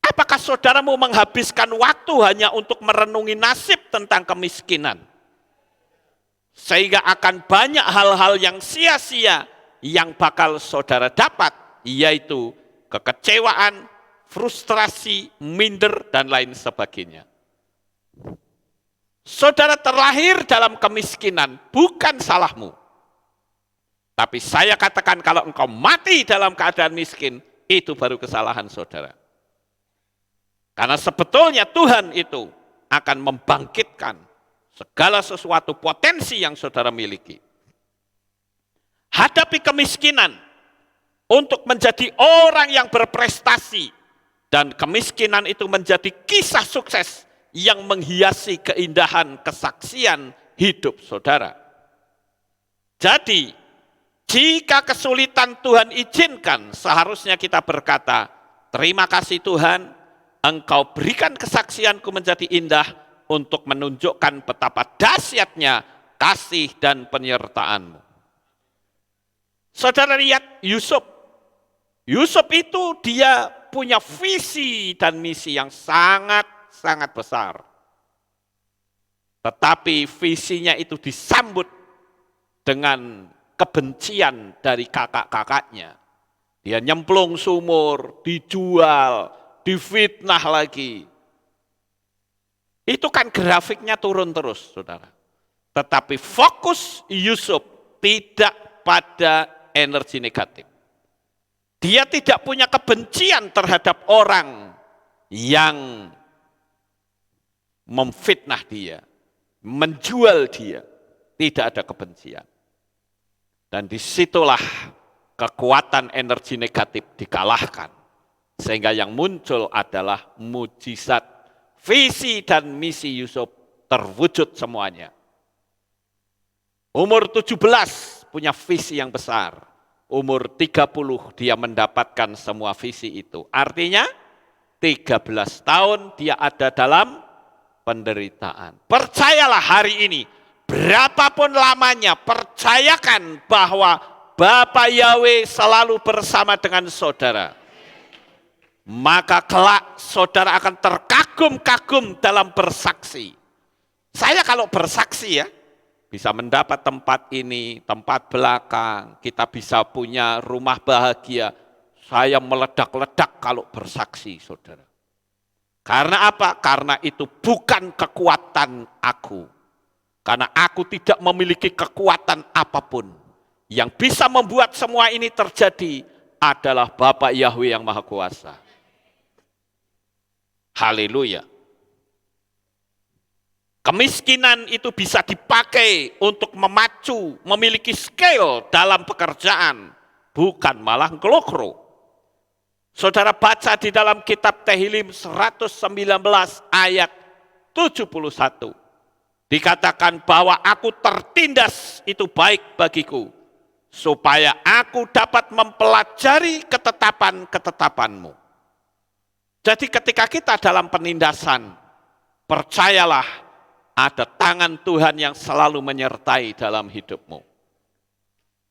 Apakah saudara mau menghabiskan waktu hanya untuk merenungi nasib tentang kemiskinan? Sehingga akan banyak hal-hal yang sia-sia yang bakal saudara dapat, yaitu kekecewaan, frustrasi, minder, dan lain sebagainya. Saudara terlahir dalam kemiskinan, bukan salahmu. Tapi saya katakan kalau engkau mati dalam keadaan miskin, itu baru kesalahan saudara. Karena sebetulnya Tuhan itu akan membangkitkan segala sesuatu potensi yang saudara miliki. Hadapi kemiskinan untuk menjadi orang yang berprestasi. Dan kemiskinan itu menjadi kisah sukses yang menghiasi keindahan kesaksian hidup saudara. Jadi, jika kesulitan Tuhan izinkan, seharusnya kita berkata, terima kasih Tuhan, Engkau berikan kesaksianku menjadi indah untuk menunjukkan betapa dahsyatnya kasih dan penyertaan-Mu. Saudara lihat Yusuf. Yusuf itu dia punya visi dan misi yang sangat besar. Tetapi visinya itu disambut dengan kebencian dari kakak-kakaknya. Dia nyemplung sumur, dijual, difitnah lagi. Itu kan grafiknya turun terus, saudara. Tetapi fokus Yusuf tidak pada energi negatif. Dia tidak punya kebencian terhadap orang yang memfitnah dia, menjual dia. Tidak ada kebencian. Dan disitulah kekuatan energi negatif dikalahkan. Sehingga yang muncul adalah mujizat Visi dan misi Yusuf terwujud semuanya. Umur 17 punya visi yang besar. Umur 30 dia mendapatkan semua visi itu. Artinya 13 tahun dia ada dalam penderitaan. Percayalah hari ini, berapapun lamanya, percayakan bahwa Bapa Yahweh selalu bersama dengan saudara. Maka kelak saudara akan terkagum-kagum dalam bersaksi. Saya kalau bersaksi ya, bisa mendapat tempat ini, tempat belakang, kita bisa punya rumah bahagia. Saya meledak-ledak kalau bersaksi, saudara. Karena apa? Karena itu bukan kekuatan aku. Karena aku tidak memiliki kekuatan apapun. Yang bisa membuat semua ini terjadi adalah Bapa Yahweh yang Maha Kuasa. Haleluya. Kemiskinan itu bisa dipakai untuk memacu, memiliki skill dalam pekerjaan, bukan malah ngelokro. Saudara baca di dalam kitab Tehillim 119 ayat 71. Dikatakan bahwa aku tertindas itu baik bagiku, supaya aku dapat mempelajari ketetapan-ketetapanmu. Jadi ketika kita dalam penindasan, percayalah ada tangan Tuhan yang selalu menyertai dalam hidupmu.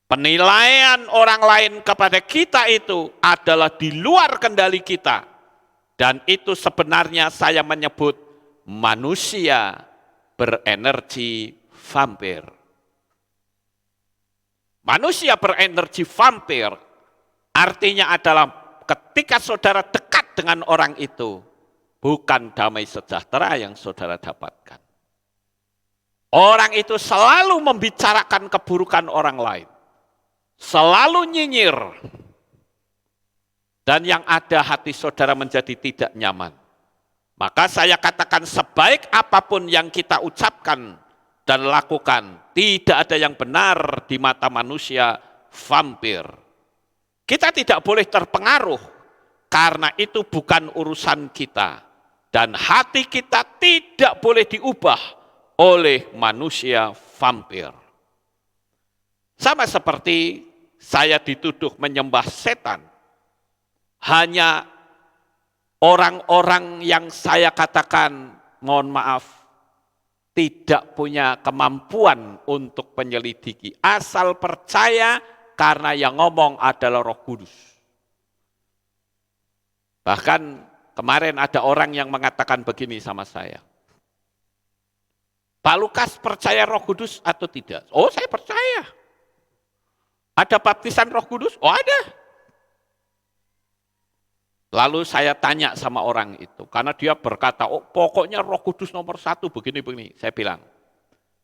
Penilaian orang lain kepada kita itu adalah di luar kendali kita. Dan itu sebenarnya saya menyebut manusia berenergi vampir. Manusia berenergi vampir artinya adalah ketika saudara dekat dengan orang itu, bukan damai sejahtera yang saudara dapatkan. Orang itu selalu membicarakan keburukan orang lain. Selalu nyinyir. Dan yang ada hati saudara menjadi tidak nyaman. Maka saya katakan sebaik apapun yang kita ucapkan dan lakukan, tidak ada yang benar di mata manusia vampir. Kita tidak boleh terpengaruh, karena itu bukan urusan kita. Dan hati kita tidak boleh diubah oleh manusia vampir. Sama seperti saya dituduh menyembah setan. Hanya orang-orang yang saya katakan, mohon maaf, tidak punya kemampuan untuk menyelidiki. Asal percaya karena yang ngomong adalah Roh Kudus. Bahkan kemarin ada orang yang mengatakan begini sama saya. Pak Lukas percaya Roh Kudus atau tidak? Oh, saya percaya. Ada baptisan Roh Kudus? Oh, ada. Lalu saya tanya sama orang itu, karena dia berkata, oh pokoknya Roh Kudus nomor 1 begini-begini. Saya bilang,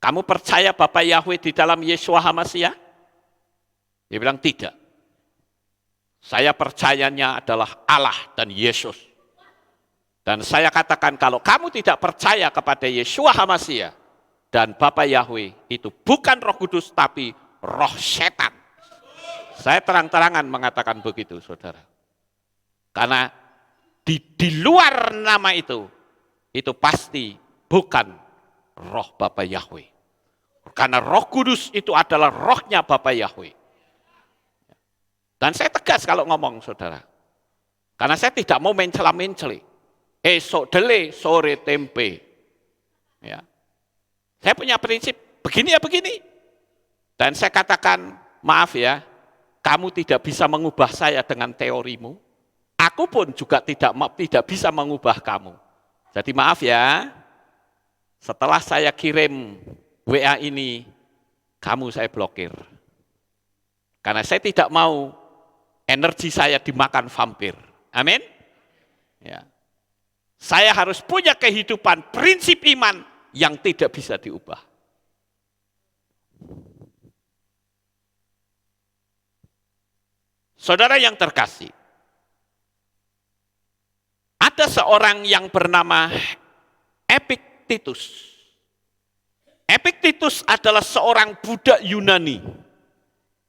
kamu percaya Bapa Yahweh di dalam Yeshua HaMashiach? Dia bilang tidak. Saya percayanya adalah Allah dan Yesus. Dan saya katakan kalau kamu tidak percaya kepada Yeshua HaMashiach dan Bapa Yahweh, itu bukan Roh Kudus tapi roh setan. Saya terang-terangan mengatakan begitu, saudara. Karena di luar nama itu pasti bukan roh Bapa Yahweh. Karena Roh Kudus itu adalah rohnya Bapa Yahweh. Dan saya tegas kalau ngomong, saudara. Karena saya tidak mau mencela-menceli. Esok dele, sore tempe. Ya. Saya punya prinsip, begini ya begini. Dan saya katakan, maaf ya, kamu tidak bisa mengubah saya dengan teorimu. Aku pun juga tidak bisa mengubah kamu. Jadi maaf ya, setelah saya kirim WA ini, kamu saya blokir. Karena saya tidak mau energi saya dimakan vampir. Amin. Ya. Saya harus punya kehidupan prinsip iman yang tidak bisa diubah. Saudara yang terkasih, ada seorang yang bernama Epictetus. Epictetus adalah seorang budak Yunani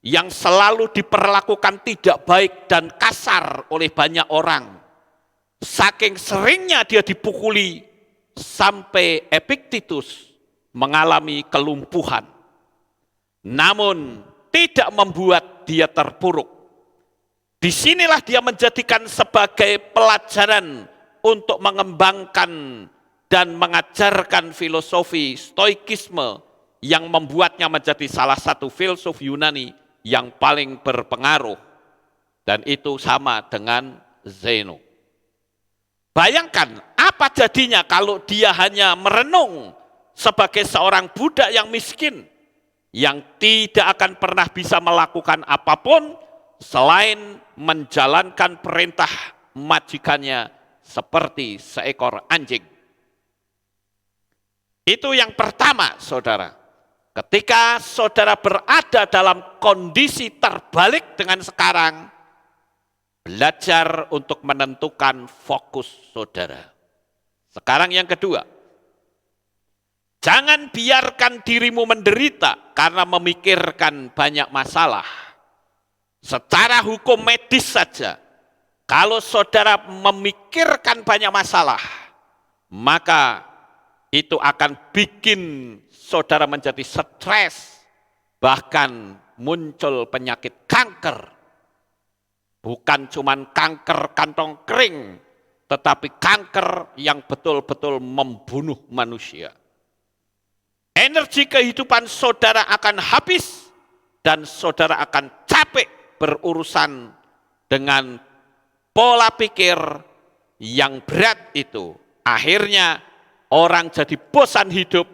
yang selalu diperlakukan tidak baik dan kasar oleh banyak orang. Saking seringnya dia dipukuli sampai Epictetus mengalami kelumpuhan. Namun tidak membuat dia terpuruk. Disinilah dia menjadikan sebagai pelajaran untuk mengembangkan dan mengajarkan filosofi stoikisme yang membuatnya menjadi salah satu filsuf Yunani yang paling berpengaruh. Dan itu sama dengan Zeno. Bayangkan apa jadinya kalau dia hanya merenung sebagai seorang budak yang miskin, yang tidak akan pernah bisa melakukan apapun selain menjalankan perintah majikannya seperti seekor anjing. Itu yang pertama, saudara. Ketika saudara berada dalam kondisi terbalik dengan sekarang, belajar untuk menentukan fokus saudara. Sekarang yang kedua, jangan biarkan dirimu menderita karena memikirkan banyak masalah. Secara hukum medis saja, kalau saudara memikirkan banyak masalah, maka itu akan bikin saudara menjadi stres, bahkan muncul penyakit kanker. Bukan cuma kanker kantong kering, tetapi kanker yang betul-betul membunuh manusia. Energi kehidupan saudara akan habis dan saudara akan capek berurusan dengan pola pikir yang berat itu. Akhirnya orang jadi bosan hidup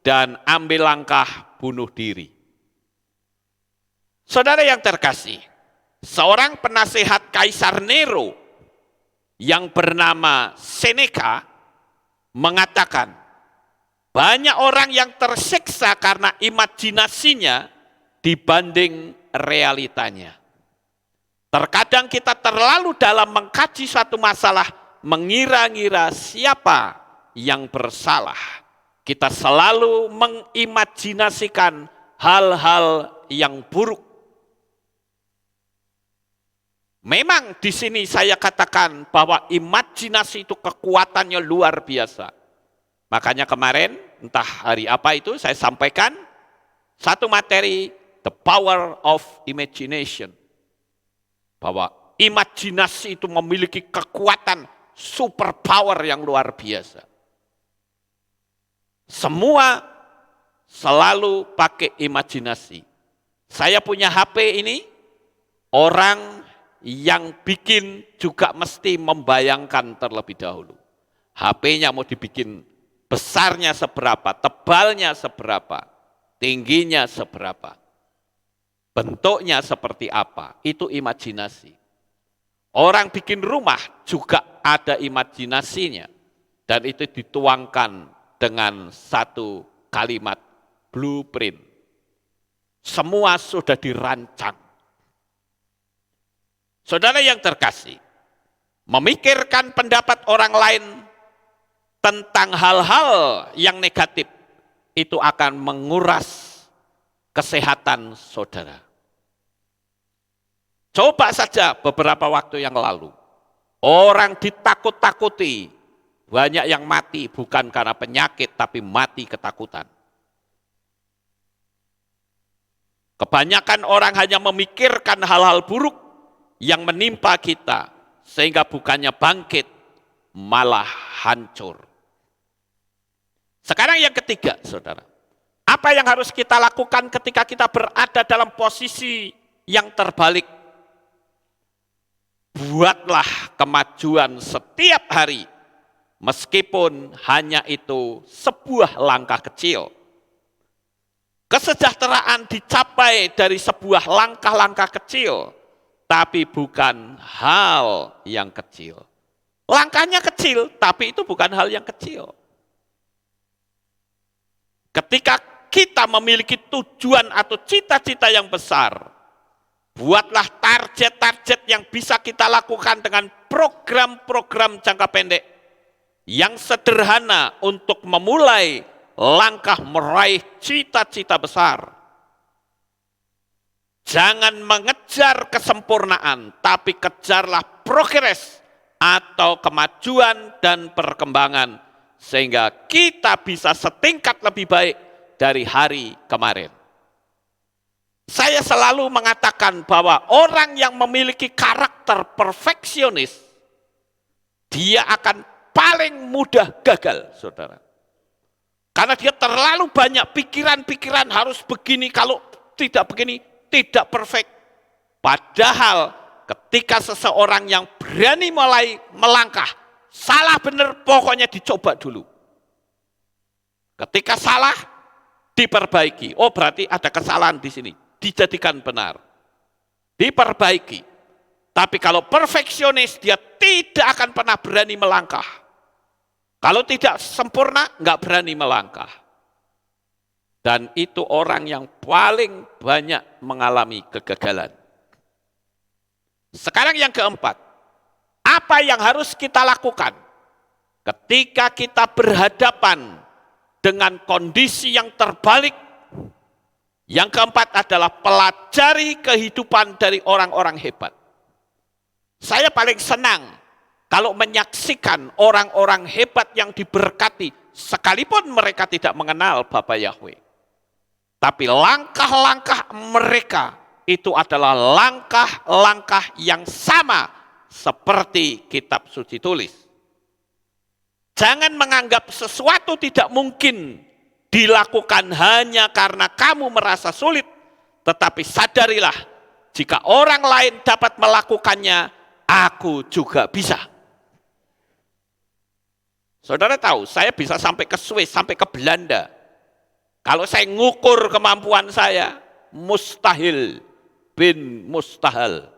dan ambil langkah bunuh diri. Saudara yang terkasih, seorang penasehat Kaisar Nero yang bernama Seneca mengatakan, banyak orang yang tersiksa karena imajinasinya dibanding realitanya. Terkadang kita terlalu dalam mengkaji suatu masalah, mengira-ngira siapa yang bersalah. Kita selalu mengimajinasikan hal-hal yang buruk. Memang di sini saya katakan bahwa imajinasi itu kekuatannya luar biasa. Makanya kemarin, entah hari apa itu, saya sampaikan satu materi, The Power of Imagination. Bahwa imajinasi itu memiliki kekuatan super power yang luar biasa. Semua selalu pakai imajinasi. Saya punya HP ini, orang yang bikin juga mesti membayangkan terlebih dahulu. HP-nya mau dibikin besarnya seberapa, tebalnya seberapa, tingginya seberapa, bentuknya seperti apa, itu imajinasi. Orang bikin rumah juga ada imajinasinya, dan itu dituangkan dengan satu kalimat blueprint. Semua sudah dirancang. Saudara yang terkasih, memikirkan pendapat orang lain tentang hal-hal yang negatif itu akan menguras kesehatan saudara. Coba saja beberapa waktu yang lalu, orang ditakut-takuti, banyak yang mati bukan karena penyakit tapi mati ketakutan. Kebanyakan orang hanya memikirkan hal-hal buruk yang menimpa kita, sehingga bukannya bangkit, malah hancur. Sekarang yang ketiga, saudara. Apa yang harus kita lakukan ketika kita berada dalam posisi yang terbalik? Buatlah kemajuan setiap hari, meskipun hanya itu sebuah langkah kecil. Kesejahteraan dicapai dari sebuah langkah-langkah kecil, tapi bukan hal yang kecil. Langkahnya kecil, tapi itu bukan hal yang kecil. Ketika kita memiliki tujuan atau cita-cita yang besar, buatlah target-target yang bisa kita lakukan dengan program-program jangka pendek yang sederhana untuk memulai langkah meraih cita-cita besar. Jangan mengejar kesempurnaan, tapi kejarlah progres atau kemajuan dan perkembangan sehingga kita bisa setingkat lebih baik dari hari kemarin. Saya selalu mengatakan bahwa orang yang memiliki karakter perfeksionis, dia akan paling mudah gagal, saudara. Karena dia terlalu banyak pikiran-pikiran harus begini, kalau tidak begini, tidak perfect. Padahal ketika seseorang yang berani mulai melangkah, salah benar pokoknya dicoba dulu. Ketika salah, diperbaiki. Oh berarti ada kesalahan di sini. Dijadikan benar, diperbaiki. Tapi kalau perfeksionis, dia tidak akan pernah berani melangkah. Kalau tidak sempurna, nggak berani melangkah. Dan itu orang yang paling banyak mengalami kegagalan. Sekarang yang keempat, apa yang harus kita lakukan ketika kita berhadapan dengan kondisi yang terbalik? Yang keempat adalah pelajari kehidupan dari orang-orang hebat. Saya paling senang kalau menyaksikan orang-orang hebat yang diberkati, sekalipun mereka tidak mengenal Bapa Yahweh. Tapi langkah-langkah mereka itu adalah langkah-langkah yang sama seperti kitab suci tulis. Jangan menganggap sesuatu tidak mungkin dilakukan hanya karena kamu merasa sulit, tetapi sadarilah jika orang lain dapat melakukannya, aku juga bisa. Saudara tahu, saya bisa sampai ke Swiss, sampai ke Belanda. Kalau saya ngukur kemampuan saya, mustahil bin mustahil.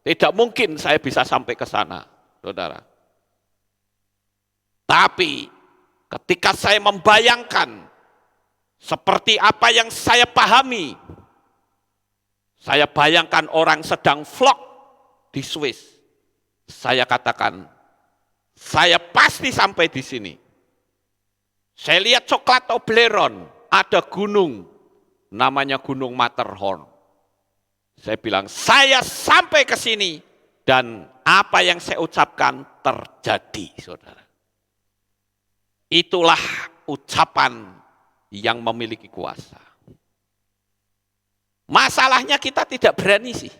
Tidak mungkin saya bisa sampai ke sana, saudara. Tapi ketika saya membayangkan seperti apa yang saya pahami, saya bayangkan orang sedang vlog di Swiss. Saya katakan, saya pasti sampai di sini. Saya lihat coklat Toblerone, ada gunung, namanya Gunung Matterhorn. Saya bilang, saya sampai ke sini, dan apa yang saya ucapkan terjadi, saudara. Itulah ucapan yang memiliki kuasa. Masalahnya kita tidak berani sih.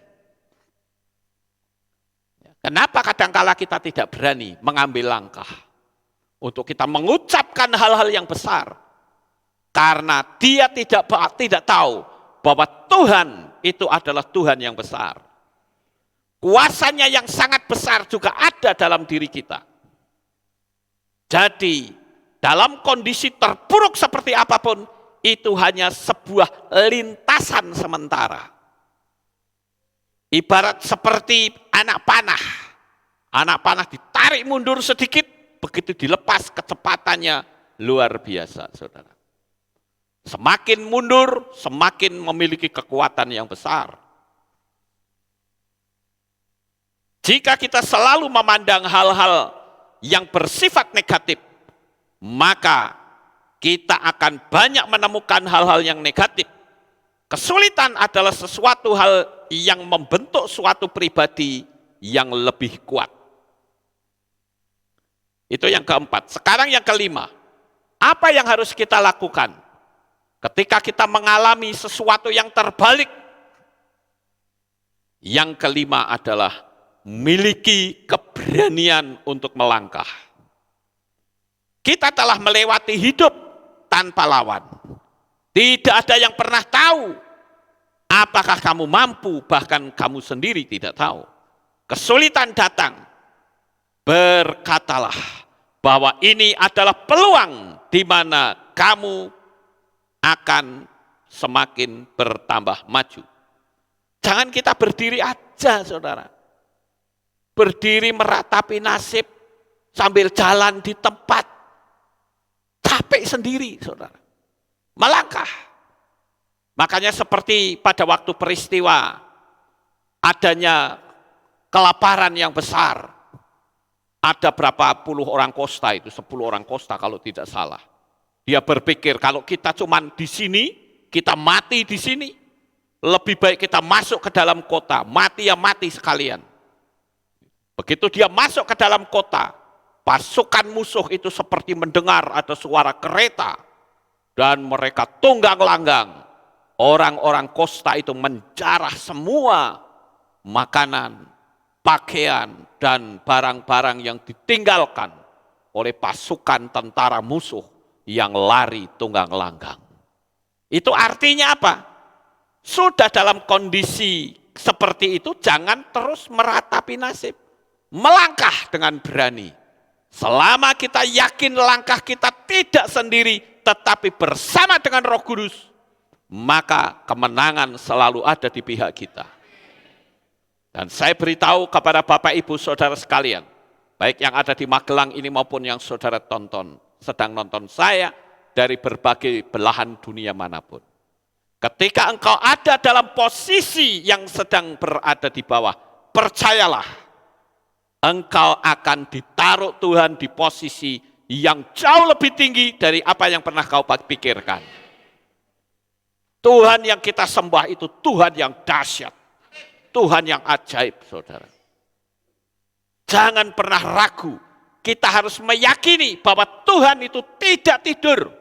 Kenapa kadangkala kita tidak berani mengambil langkah untuk kita mengucapkan hal-hal yang besar? Karena dia tidak tahu bahwa Tuhan itu adalah Tuhan yang besar. Kuasanya yang sangat besar juga ada dalam diri kita. Jadi dalam kondisi terpuruk seperti apapun, itu hanya sebuah lintasan sementara. Ibarat seperti anak panah. Anak panah ditarik mundur sedikit, begitu dilepas kecepatannya luar biasa, saudara. Semakin mundur, semakin memiliki kekuatan yang besar. Jika kita selalu memandang hal-hal yang bersifat negatif, maka kita akan banyak menemukan hal-hal yang negatif. Kesulitan adalah sesuatu hal yang membentuk suatu pribadi yang lebih kuat. Itu yang keempat. Sekarang yang kelima. Apa yang harus kita lakukan ketika kita mengalami sesuatu yang terbalik? Yang kelima adalah miliki keberanian untuk melangkah. Kita telah melewati hidup tanpa lawan. Tidak ada yang pernah tahu apakah kamu mampu, bahkan kamu sendiri tidak tahu. Kesulitan datang, berkatalah bahwa ini adalah peluang di mana kamu akan semakin bertambah maju. Jangan kita berdiri aja, saudara. Berdiri meratapi nasib sambil jalan di tempat. Capek sendiri, saudara. Melangkah. Makanya seperti pada waktu peristiwa adanya kelaparan yang besar. Ada berapa puluh orang kosta itu, 10 orang kosta kalau tidak salah. Dia berpikir kalau kita cuma di sini, kita mati di sini, lebih baik kita masuk ke dalam kota, mati ya mati sekalian. Begitu dia masuk ke dalam kota, pasukan musuh itu seperti mendengar ada suara kereta dan mereka tunggang langgang. Orang-orang Kosta itu menjarah semua makanan, pakaian, dan barang-barang yang ditinggalkan oleh pasukan tentara musuh yang lari tunggang langgang. Itu artinya apa? Sudah dalam kondisi seperti itu, jangan terus meratapi nasib. Melangkah dengan berani. Selama kita yakin langkah kita tidak sendiri, tetapi bersama dengan Roh Kudus, maka kemenangan selalu ada di pihak kita. Dan saya beritahu kepada Bapak Ibu Saudara sekalian, baik yang ada di Magelang ini maupun yang saudara sedang nonton saya dari berbagai belahan dunia manapun. Ketika engkau ada dalam posisi yang sedang berada di bawah, percayalah, engkau akan ditaruh Tuhan di posisi yang jauh lebih tinggi dari apa yang pernah kau pikirkan. Tuhan yang kita sembah itu Tuhan yang dahsyat, Tuhan yang ajaib, saudara. Jangan pernah ragu, kita harus meyakini bahwa Tuhan itu tidak tidur.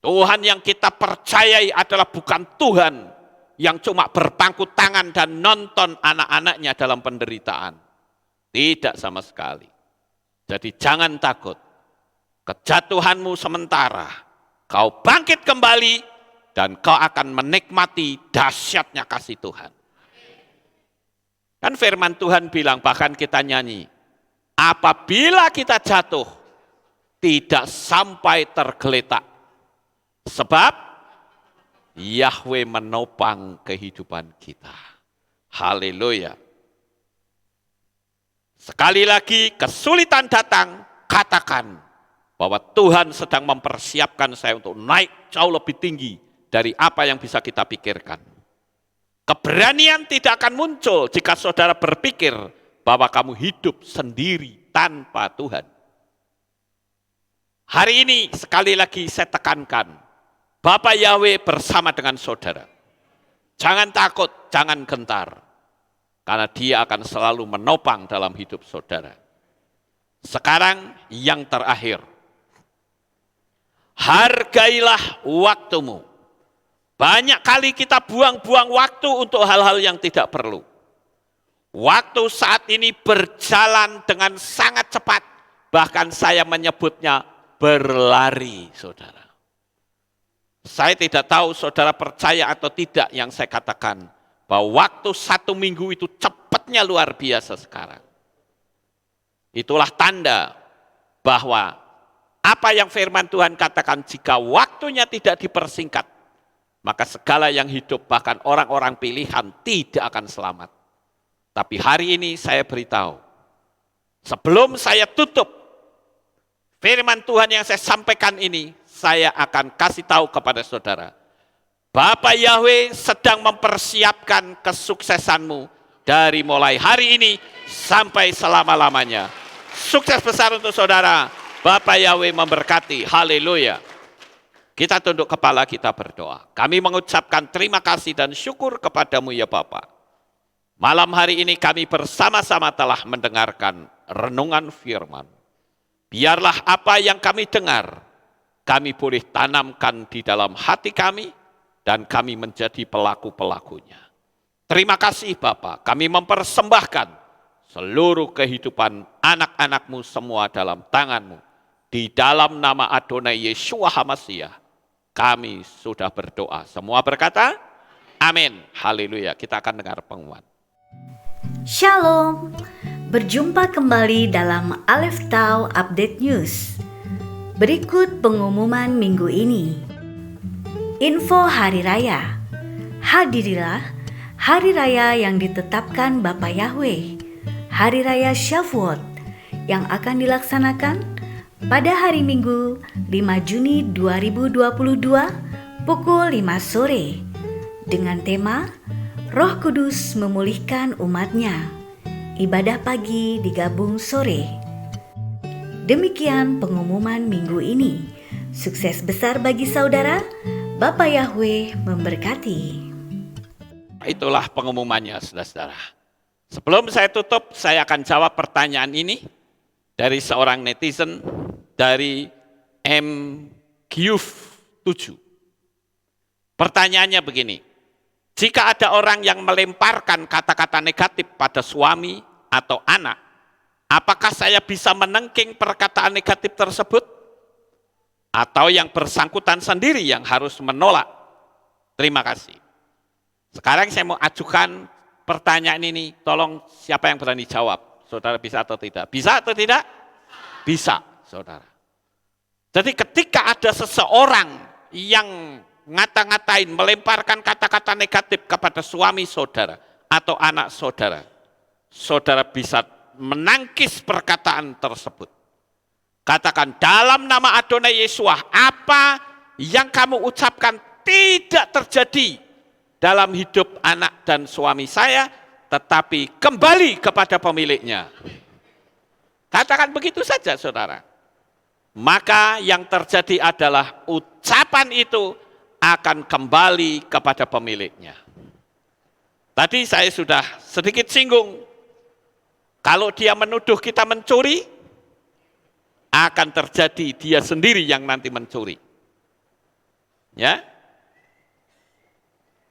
Tuhan yang kita percayai adalah bukan Tuhan yang cuma berpangku tangan dan nonton anak-anaknya dalam penderitaan. Tidak sama sekali. Jadi jangan takut. Kejatuhanmu sementara. Kau bangkit kembali dan kau akan menikmati dahsyatnya kasih Tuhan. Kan firman Tuhan bilang, bahkan kita nyanyi, apabila kita jatuh, tidak sampai tergeletak. Sebab Yahweh menopang kehidupan kita. Haleluya. Sekali lagi kesulitan datang, katakan bahwa Tuhan sedang mempersiapkan saya untuk naik jauh lebih tinggi dari apa yang bisa kita pikirkan. Keberanian tidak akan muncul jika saudara berpikir bahwa kamu hidup sendiri tanpa Tuhan. Hari ini sekali lagi saya tekankan, Bapa Yahweh bersama dengan saudara. Jangan takut, jangan gentar, karena Dia akan selalu menopang dalam hidup saudara. Sekarang yang terakhir, hargailah waktumu. Banyak kali kita buang-buang waktu untuk hal-hal yang tidak perlu. Waktu saat ini berjalan dengan sangat cepat. Bahkan saya menyebutnya berlari, saudara. Saya tidak tahu saudara percaya atau tidak yang saya katakan, bahwa waktu 1 minggu itu cepatnya luar biasa sekarang. Itulah tanda bahwa apa yang firman Tuhan katakan, jika waktunya tidak dipersingkat, maka segala yang hidup, bahkan orang-orang pilihan, tidak akan selamat. Tapi hari ini saya beritahu, sebelum saya tutup firman Tuhan yang saya sampaikan ini, saya akan kasih tahu kepada saudara, Bapa Yahweh sedang mempersiapkan kesuksesanmu dari mulai hari ini sampai selama-lamanya. Sukses besar untuk saudara. Bapa Yahweh memberkati. Haleluya. Kita tunduk kepala, kita berdoa. Kami mengucapkan terima kasih dan syukur kepadamu ya Bapa. Malam hari ini kami bersama-sama telah mendengarkan renungan firman. Biarlah apa yang kami dengar, kami boleh tanamkan di dalam hati kami, dan kami menjadi pelaku-pelakunya. Terima kasih Bapa, kami mempersembahkan seluruh kehidupan anak-anakmu semua dalam tanganmu. Di dalam nama Adonai Yeshua HaMashiach, kami sudah berdoa. Semua berkata, amin. Haleluya. Kita akan dengar pengumuman. Shalom. Berjumpa kembali dalam Aleph Tau Update News. Berikut pengumuman minggu ini. Info Hari Raya. Hadirilah Hari Raya yang ditetapkan Bapa Yahweh, Hari Raya Shavuot, yang akan dilaksanakan pada hari Minggu 5 Juni 2022 pukul 5 sore dengan tema Roh Kudus memulihkan umatnya. Ibadah pagi digabung sore. Demikian pengumuman minggu ini. Sukses besar bagi saudara. Bapa Yahweh memberkati. Itulah pengumumannya, saudara-saudara. Sebelum saya tutup, saya akan jawab pertanyaan ini dari seorang netizen dari MGUF7. Pertanyaannya begini, jika ada orang yang melemparkan kata-kata negatif pada suami atau anak, apakah saya bisa menengking perkataan negatif tersebut? Atau yang bersangkutan sendiri yang harus menolak? Terima kasih. Sekarang saya mau ajukan pertanyaan ini, tolong siapa yang berani jawab? Saudara bisa atau tidak? Bisa atau tidak? Bisa, saudara. Jadi ketika ada seseorang yang ngata-ngatain, melemparkan kata-kata negatif kepada suami saudara atau anak saudara, saudara bisa menangkis perkataan tersebut. Katakan, dalam nama Adonai Yesua, apa yang kamu ucapkan tidak terjadi dalam hidup anak dan suami saya, tetapi kembali kepada pemiliknya. Katakan begitu saja, saudara. Maka yang terjadi adalah ucapan itu akan kembali kepada pemiliknya. Tadi saya sudah sedikit singgung, kalau dia menuduh kita mencuri, akan terjadi dia sendiri yang nanti mencuri. Ya.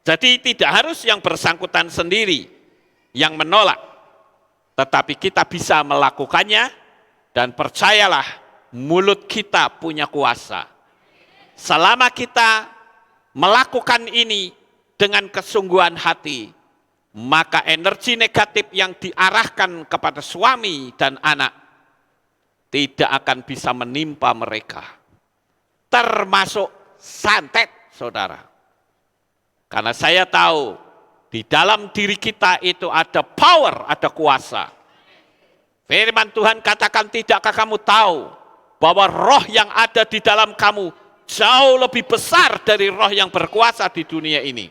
Jadi tidak harus yang bersangkutan sendiri yang menolak, tetapi kita bisa melakukannya, dan percayalah, mulut kita punya kuasa. Selama kita melakukan ini dengan kesungguhan hati, maka energi negatif yang diarahkan kepada suami dan anak tidak akan bisa menimpa mereka. Termasuk santet, saudara. Karena saya tahu di dalam diri kita itu ada power, ada kuasa. Firman Tuhan katakan, tidakkah kamu tahu bahwa roh yang ada di dalam kamu jauh lebih besar dari roh yang berkuasa di dunia ini.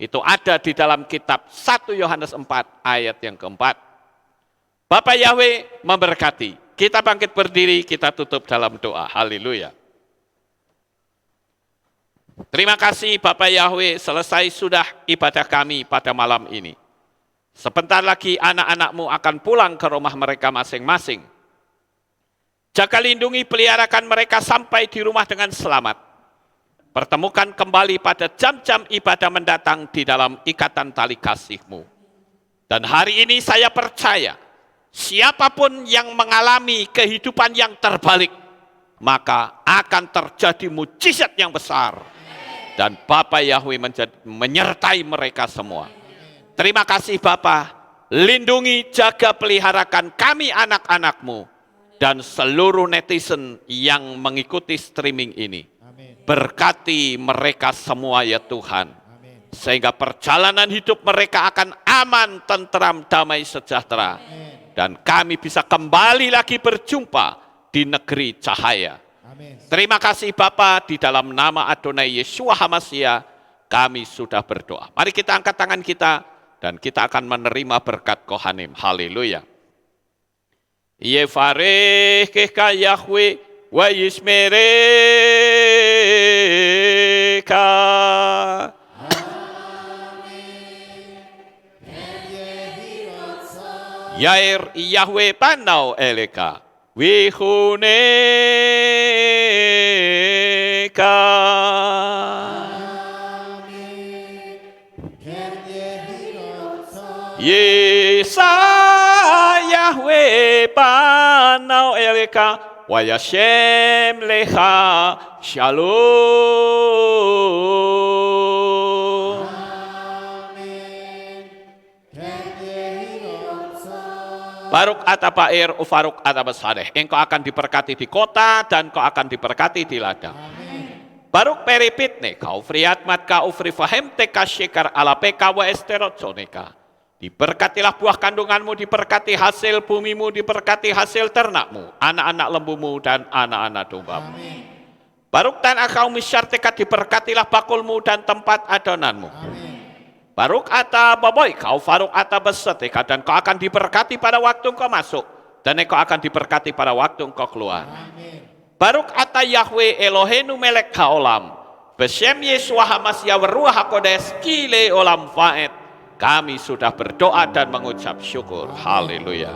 Itu ada di dalam kitab 1 Yohanes 4 ayat yang keempat. Bapak Yahweh memberkati. Kita bangkit berdiri, kita tutup dalam doa. Haleluya. Terima kasih Bapak Yahweh, selesai sudah ibadah kami pada malam ini. Sebentar lagi anak-anakmu akan pulang ke rumah mereka masing-masing. Jaga lindungi peliharakan mereka sampai di rumah dengan selamat. Pertemukan kembali pada jam-jam ibadah mendatang di dalam ikatan tali kasih-Mu. Dan hari ini saya percaya, siapapun yang mengalami kehidupan yang terbalik, maka akan terjadi mujizat yang besar. Dan Bapa Yahweh menyertai mereka semua. Terima kasih Bapa, lindungi, jaga, peliharakan kami anak-anak-Mu dan seluruh netizen yang mengikuti streaming ini. Berkati mereka semua ya Tuhan, sehingga perjalanan hidup mereka akan aman, tentram, damai, sejahtera. Dan kami bisa kembali lagi berjumpa di negeri cahaya. Terima kasih Bapa, di dalam nama Adonai Yeshua HaMashiach kami sudah berdoa. Mari kita angkat tangan kita dan kita akan menerima berkat Kohanim. Haleluya. Yevarech kecha Yahweh wa yishmereka. Yair Yahweh panau eleka. Wihuneka. Yesa Yahweh panau eleka wa yashem lecha shalom. Baruk atapair ufaruk atabasadeh. Engkau akan diberkati di kota dan kau akan diberkati di ladang. Baruk peripitne kau friatmat kau frifahem teka shekar ala peka wa esterotzoneka. Diberkatilah buah kandunganmu, diberkati hasil bumimu, diberkati hasil ternakmu, anak-anak lembumu dan anak-anak dombamu. Baruk tanah kau misyarteka, diberkatilah bakulmu dan tempat adonanmu. Baruk ata baboy kau faruk ata beseteka, dan kau akan diberkati pada waktu engkau masuk, dan engkau akan diberkati pada waktu engkau keluar. Baruk ata Yahweh Elohenu melek haolam, besem Yeshua HaMashiach wa ruach hakodes kile olam faet. Kami sudah berdoa dan mengucap syukur. Haleluya.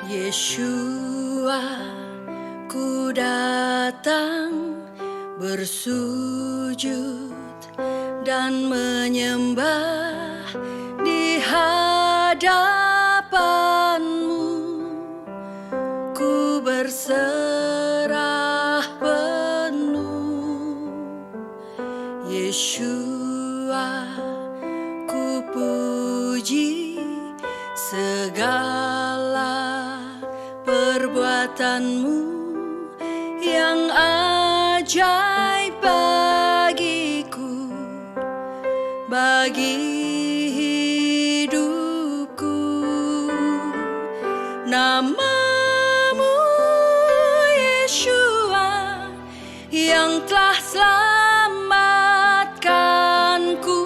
Yeshua, ku datang bersujud dan menyembah di hadapan-Mu. Ku berserah penuh. Yeshua, ku puji segala perbuatan-Mu yang ajaib bagiku, bagi hidupku. Nama-Mu Yeshua yang telah selamatkanku.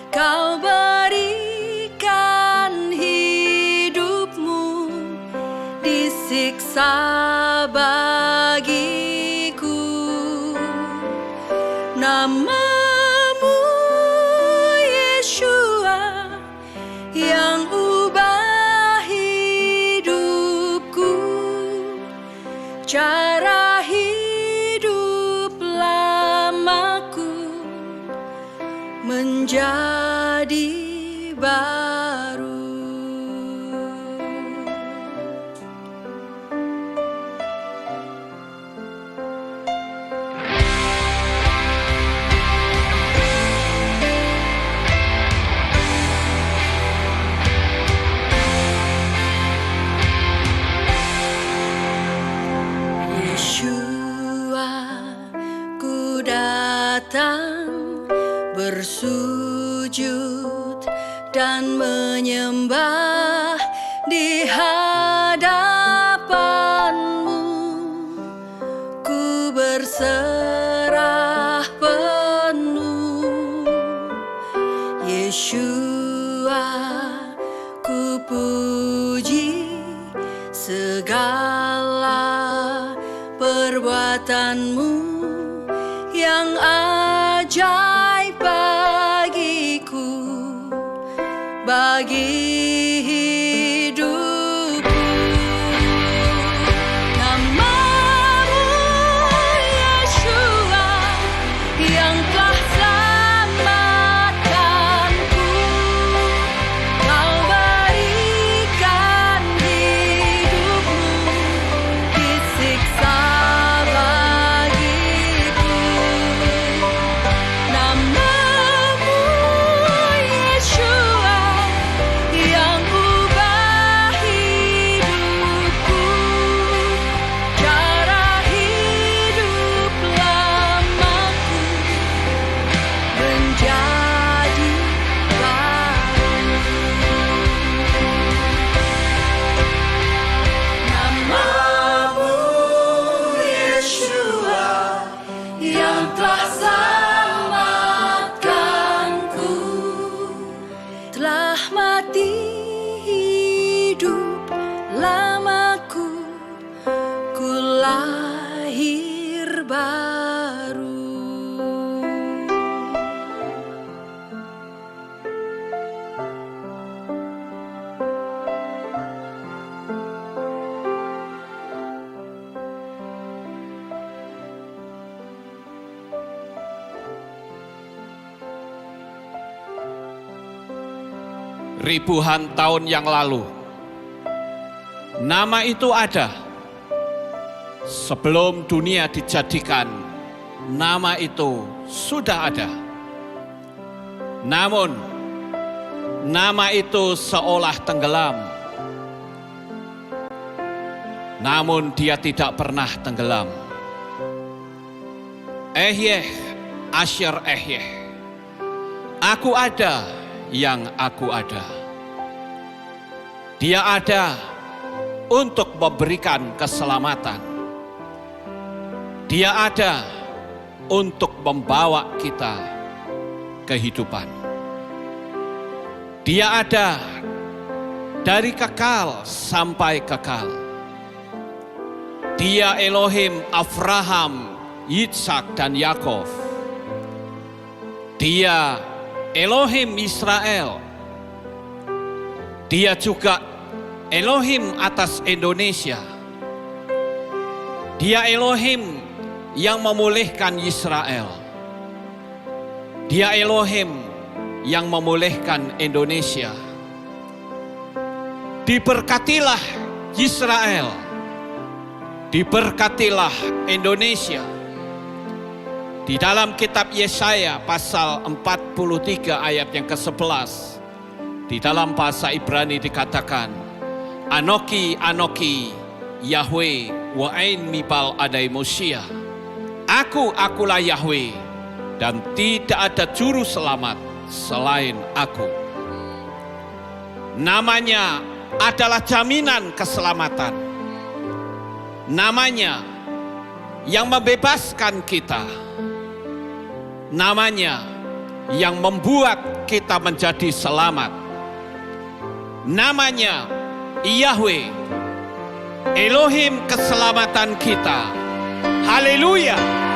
Kau berikan hidupmu disiksa bagiku. Nama-Mu Yeshua yang ubah hidupku, cara hidup lamaku menjadi baru. Yeshua, ku datang bersujud dan menyembah di hadapan-Mu. Ku berserah penuh. Yeshua, ku puji segala perbuatan-Mu yang ajaib bagiku, bagi hidupku. Nama-Mu Yeshua yang telah selamatkanku. Kau berikan ribuan tahun yang lalu. Nama itu ada. Sebelum dunia dijadikan, nama itu sudah ada. Namun, nama itu seolah tenggelam. Namun dia tidak pernah tenggelam. Ehyeh, Asyar Ehyeh. Aku ada yang aku ada. Dia ada untuk memberikan keselamatan. Dia ada untuk membawa kita kehidupan. Dia ada dari kekal sampai kekal. Dia Elohim Abraham, Yitzhak dan Yakov. Dia Elohim Israel. Dia juga Elohim atas Indonesia. Dia Elohim yang memulihkan Israel. Dia Elohim yang memulihkan Indonesia. Diberkatilah Israel. Diberkatilah Indonesia. Di dalam kitab Yesaya pasal 43 ayat yang ke-11, di dalam bahasa Ibrani dikatakan, Anoki, Anoki, Yahweh, wa'ain mibal adai Mosia. Akulah Yahweh, dan tidak ada juru selamat selain aku. Namanya adalah jaminan keselamatan. Namanya yang membebaskan kita. Namanya yang membuat kita menjadi selamat. Namanya Yahweh, Elohim keselamatan kita. Haleluya.